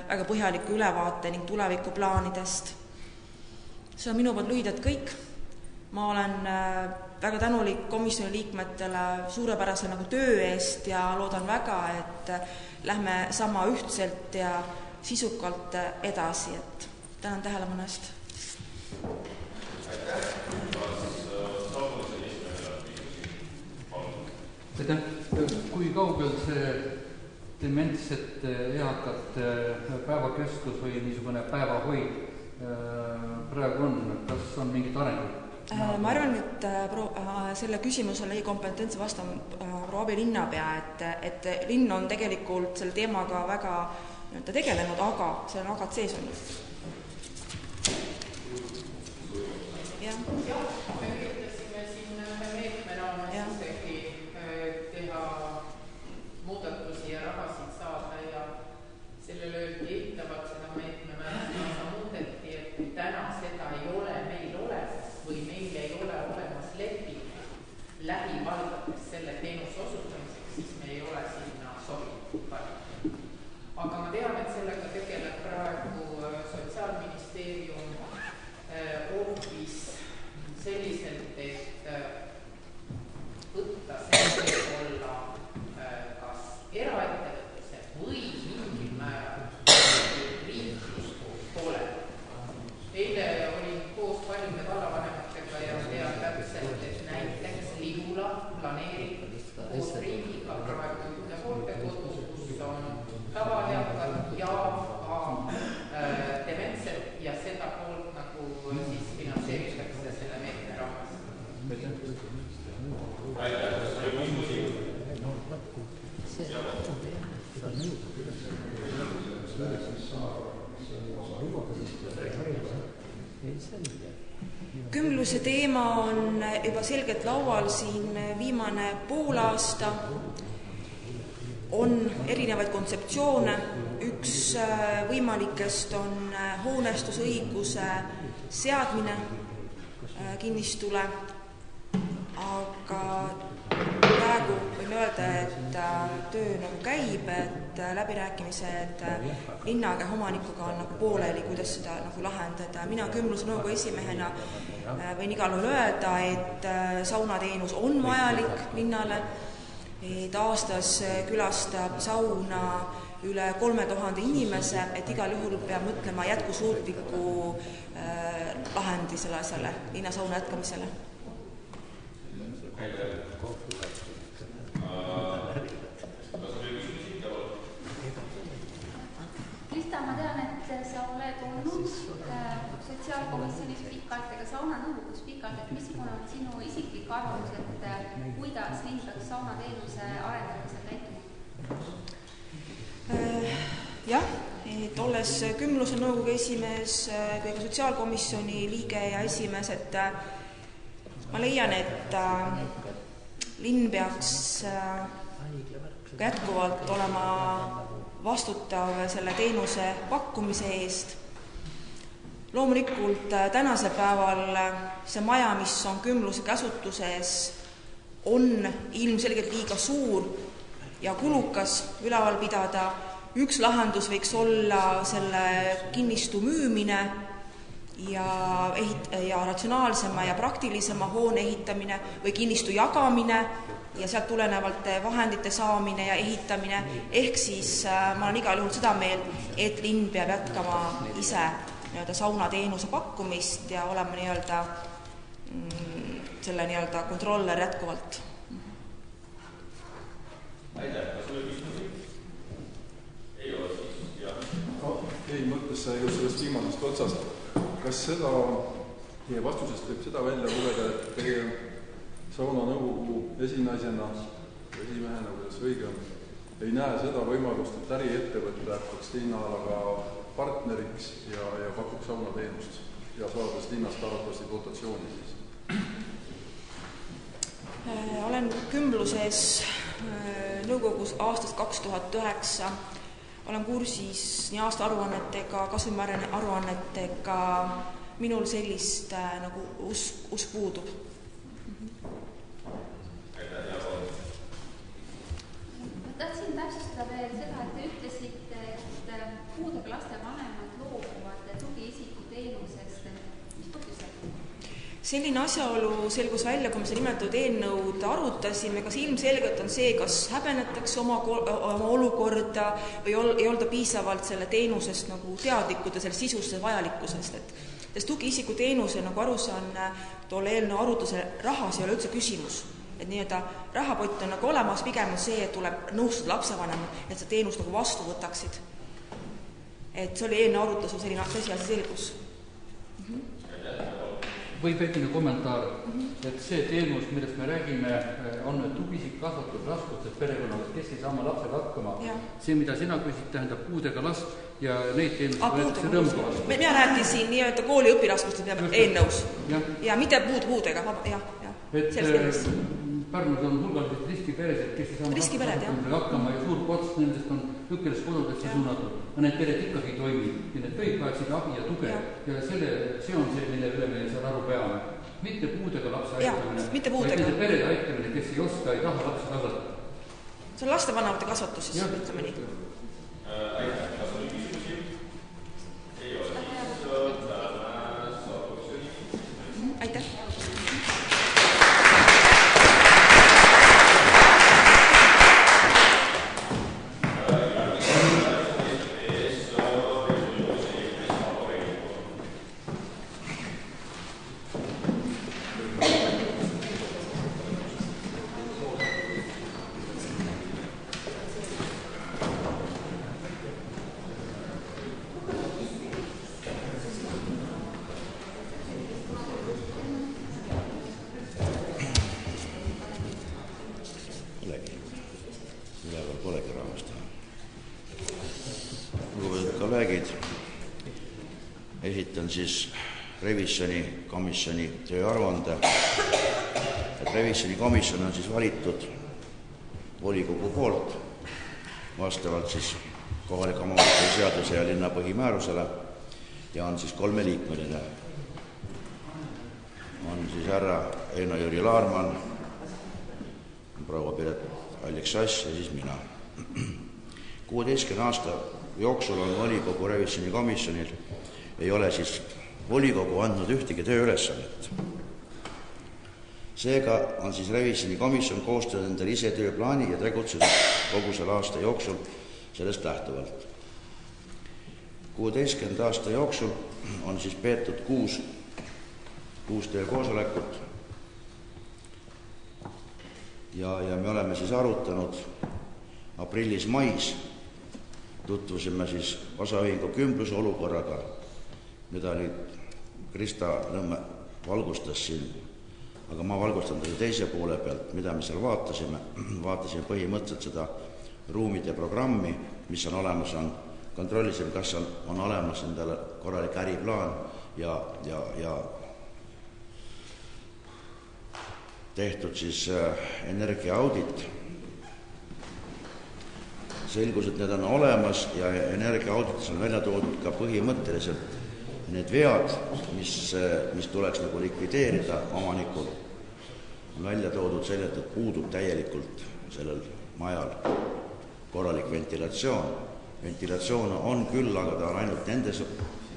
väga põhjaliku ülevaate ning tulevikuplaanidest. See on minu poolt lühidalt kõik. Ma olen väga tänulik komisjoni liikmetele suurepärase töö eest ja loodan väga, et lähme sama ühtselt ja sisukalt edasi. Et tänan tähelepanu eest. Kui kaugel see dementsete eakate päevakeskus või niisugune päevahoid praegu on? Kas on mingid arengud? Ma arvan, et selle küsimusele ei kompetentse vastama proua abilinnapea, et linn on tegelikult selle teemaga väga tegelenud, aga see on agad sees olnud. Jah, me üritasime siin meetme raames isegi teha muudatusi ja rahasid saada ja sellele öeldi eitavad seda meetme määrasa muudeti, et kui täna seda ei ole meil olemas või meil ei ole olemas leping lähivaldades selle teenuse osutamiseks, siis me ei ole sinna sobinud palju. Aga ma tean, et sellega tegeleb praegu Sotsiaalministeerium hoopis selliselt, et võtta see olla kas eraettevõtluse või mingil määral riikliku poolel. Eile olin koos paljude vallavanematega ja tean täpselt, et näiteks Lihula planeerib koos riigiga praegu ühte hooldekodu, kus on tavaeakad ja ka dementsed ja seda poolt nagu siis finantseeritakse selle meetme raames. Kümbluse teema on juba selgelt laual siin viimane poolaasta. On erinevaid kontseptsioone. Üks võimalikest on hoonestusõiguse seadmine kinnistule, aga praegu võime öelda, et töö nagu käib, et läbirääkimised linnaga omanikuga on nagu pooleli, kuidas seda nagu lahendada. Mina Kümbluse nõukogu esimehena võin igal juhul öelda, et saunateenus on vajalik linnale, et aastas külastab sauna üle 3000 inimese, et igal juhul peab mõtlema jätkusuutliku lahendi selle asjale, linnasauna jätkamisele. Krista, ma tean, et sa oled olnud sotsiaalkomisjonis pikalt ega saunanõukogus pikalt, et missugune on sinu isiklik arvamus, et kuidas linn peaks saunateenuse arendamisel käituma? Jah, et olles Kümbluse nõukogu esimees kui ka sotsiaalkomisjoni liige ja esimees, et ma leian, et linn peaks ka jätkuvalt olema vastutav selle teenuse pakkumise eest. Loomulikult tänasel päeval see maja, mis on Kümbluse käsutuses, on ilmselgelt liiga suur ja kulukas üleval pidada. Üks lahendus võiks olla selle kinnistu müümine ja ratsionaalsema ja praktilisema hoone ehitamine või kinnistu jagamine ja sealt tulenevalt vahendite saamine ja ehitamine. Ehk siis ma olen igal juhul seda meelt, et linn peab jätkama ise saunateenuse pakkumist ja olema selle kontroller jätkuvalt. Aitäh, kas oli küsimusi? Ei ole siis, jah. Ei, mõttes sai just sellest viimasest otsast. Kas seda, teie vastusest võib seda välja lugeda, et teie saunanõukogu esinaisena, esimehena, kuidas õige on, ei näe seda võimalust, et äriettevõte hakkaks linnalaga partneriks ja pakuks saunateenust ja saades linnast arvatavasti dotatsiooni siis? Olen Kümbluses nõukogus aastast 2009. Olen kursis nii aasta aruannetega, kasvumäära aruannetega. Minul sellist nagu usk puudub. Ma tahtsin täpsustada veel seda, et te ütlesite, et puudega laste vanemad loobuvad tugiisiku teenusest. Mis põhjusel? Selline asjaolu selgus välja, kui me seda nimetatud eelnõud arutasime, kas ilmselgelt on see, kas häbenetakse oma olukorda või ei olda piisavalt selle teenusest nagu teadlikud ja selle sisust ja vajalikkusest. Sest tugiisiku teenuse, nagu aru saan, tolle eelnõu arutluse rahas ei ole üldse küsimus. Et rahapott on nagu olemas, pigem on see, et tuleb nõustuda lapsevanemad, et see teenus nagu vastu võtaksid. Et see oli eelnõu arutluse selline asi selgus. Või väikene kommentaar, et see teenus, millest me räägime, on tugisik kasvatud raskused perekonnale, kes ei saa oma lapsega hakkama. See, mida sina küsid, tähendab puudega last ja neid teenust võetakse rõmgavast. Mina rääkisin nii-öelda kooli õpiraskustest eelnõus. Ja mitte puudega. Pärnus on hulgaliselt riskiperesid, kes ei saa oma hakkama ja suur pots nendest on õpilaskodudesse suunatud. Need pered ikkagi toimib ja need kõik vajaksid abi ja tuge ja see on see, mille üle me seal aru peame. Mitte puudega lapse aitamine, vaid nende perede aitamine, kes ei oska, ei taha lapse kasvatada. See on lastevanemate kasvatus, siis ütleme nii. Aitäh, kas oli küsimusi? Ei ole siis aitäh. Esitan siis revisjonikomisjoni tööaruande, et revisjonikomisjon on siis valitud volikogu poolt vastavalt siis kohaliku omavalitsuse seaduse ja linna põhimäärusele ja on siis 3-liikmeline. On siis härra Eino-Jüri Laarman, proua Piret Allik-Sass ja siis mina. 16 aasta jooksul on volikogu revisjonikomisjonil ei ole siis volikogu andnud ühtegi tööülesannet. Seega on siis revisjonikomisjon koostanud endale ise tööplaani ja tegutsenud kogu selle aasta jooksul sellest lähtuvalt. 16 aasta jooksul on siis peetud 6 töökoosolekut ja me oleme siis arutanud aprillis-mais, tutvusime siis osaühingu Kümbluse olukorraga, mida nüüd Krista Nõmme valgustas siin, aga ma valgustan teile teise poole pealt, mida me seal vaatasime. Vaatasime põhimõtteliselt seda ruumide programmi, mis on olemas, kontrollisime, kas on olemas endale korralik äriplaan ja tehtud siis energiaaudit. Selgus, et need on olemas ja energiaauditis on välja toodud ka põhimõtteliselt need vead, mis tuleks nagu likvideerida omanikul, on välja toodud sellest, et puudub täielikult sellel majal korralik ventilatsioon. Ventilatsioon on küll, aga ta on ainult nendes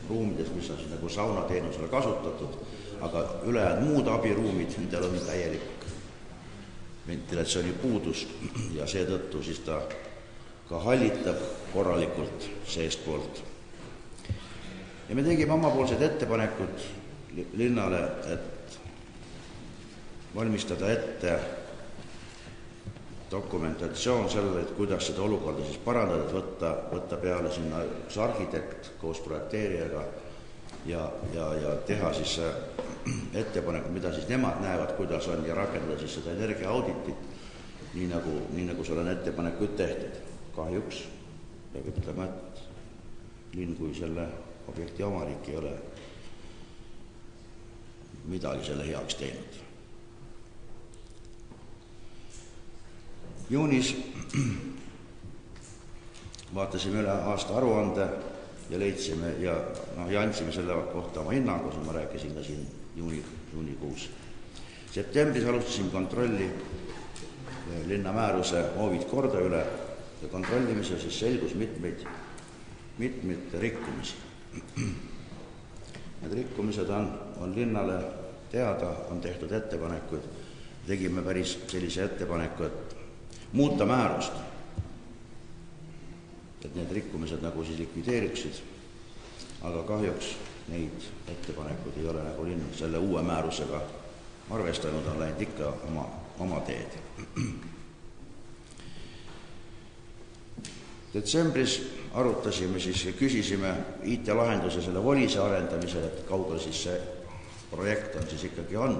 ruumides, mis on siis nagu saunateenusele kasutatud, aga ülejäänud muud abiruumid, nendel on täielik ventilatsiooni puudus ja seetõttu siis ta ka hallitab korralikult seestpoolt. Ja me tegime omapoolsed ettepanekud linnale, et valmistada ette dokumentatsioon sellele, et kuidas seda olukorda siis parandada, võtta peale sinna üks arhitekt koos projekteerijaga ja teha siis ettepanek, mida siis nemad näevad, kuidas on ja rakendada siis seda energiaauditit, nii nagu seal on ettepanekuid tehtud. Kahjuks peab ütlema, et linn kui selle objekti omanik ei ole midagi selle heaks teinud. Juunis vaatasime üle aasta aruande ja leidsime ja andsime selle kohta oma hinnangu, ma rääkisin ka siin juunikuus. Septembris alustasime kontrolli linnamääruse hoovid korda üle ja kontrollimisel siis selgus mitmeid rikkumisi. Need rikkumised on linnale teada, on tehtud ettepanekuid. Tegime päris sellise ettepaneku, et muuta määrust, et need rikkumised nagu siis likvideeriksid, aga kahjuks neid ettepanekuid ei ole nagu linn selle uue määrusega arvestanud, on läinud ikka oma teed. Detsembris arutasime siis ja küsisime IT-lahenduse selle volise arendamisel, et kaugel siis see projekt on siis ikkagi on,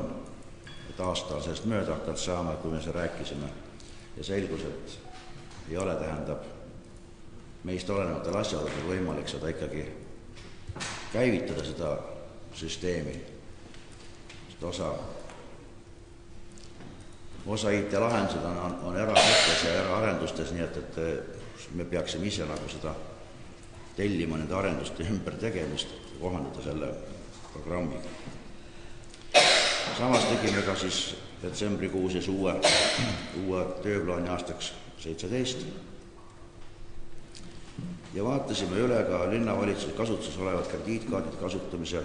et aasta on sellest mööda hakanud saama, kui me see rääkisime ja selgus, et ei ole, tähendab meist olenevatel asjaoludel võimalik seda ikkagi käivitada, seda süsteemi, sest osa IT-lahendused on erasektoris ja eraarendustes, nii et me peaksime ise nagu seda tellima nende arenduste ümber tegemist, kohandada selle programmiga. Samas tegime ka siis detsembrikuuses uue tööplaani aastaks 17 ja vaatasime üle ka linnavalitsuse kasutuses olevad krediitkaardid kasutamise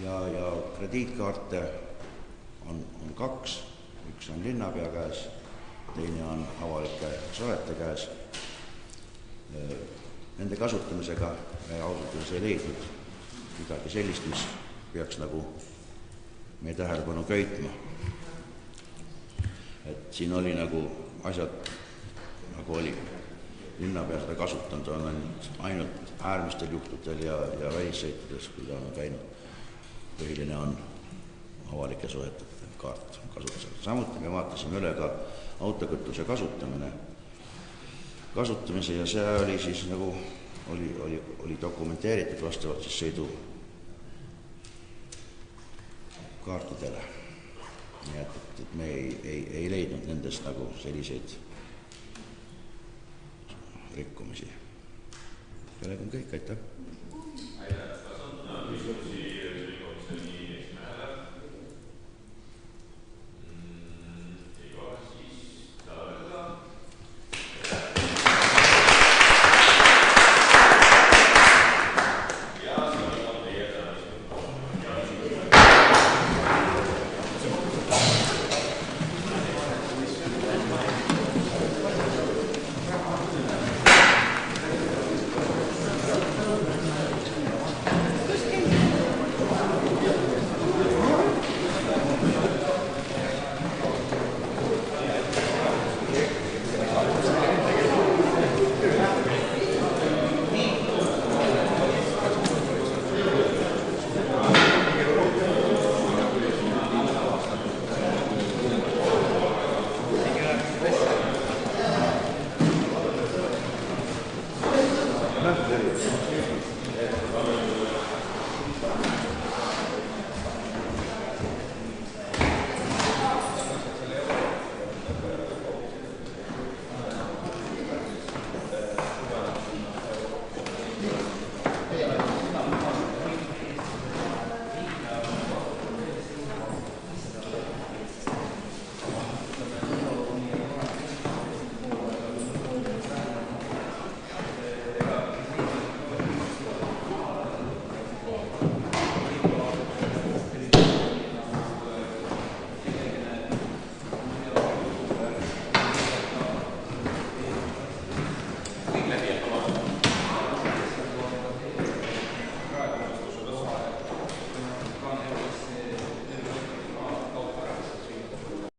ja krediitkaarte on 2, üks on linnapea käes, teine on avalike soete käes. Nende kasutamisega me ausalt ei leidnud midagi sellist, mis peaks nagu meie tähelepanu köitma. Et siin oli nagu asjad, nagu oli linnapea seda kasutanud, on ainult äärmistel juhtudel ja välissõitudes, kui ta on käinud. Põhiline on avalike soete kaart kasutusel. Samuti me vaatasime üle ka autokütuse kasutamise ja see oli siis nagu oli dokumenteeritud vastavalt siis sõidukaartidele. Nii et me ei leidnud nendest nagu selliseid rikkumisi. Sellega on kõik, aitäh!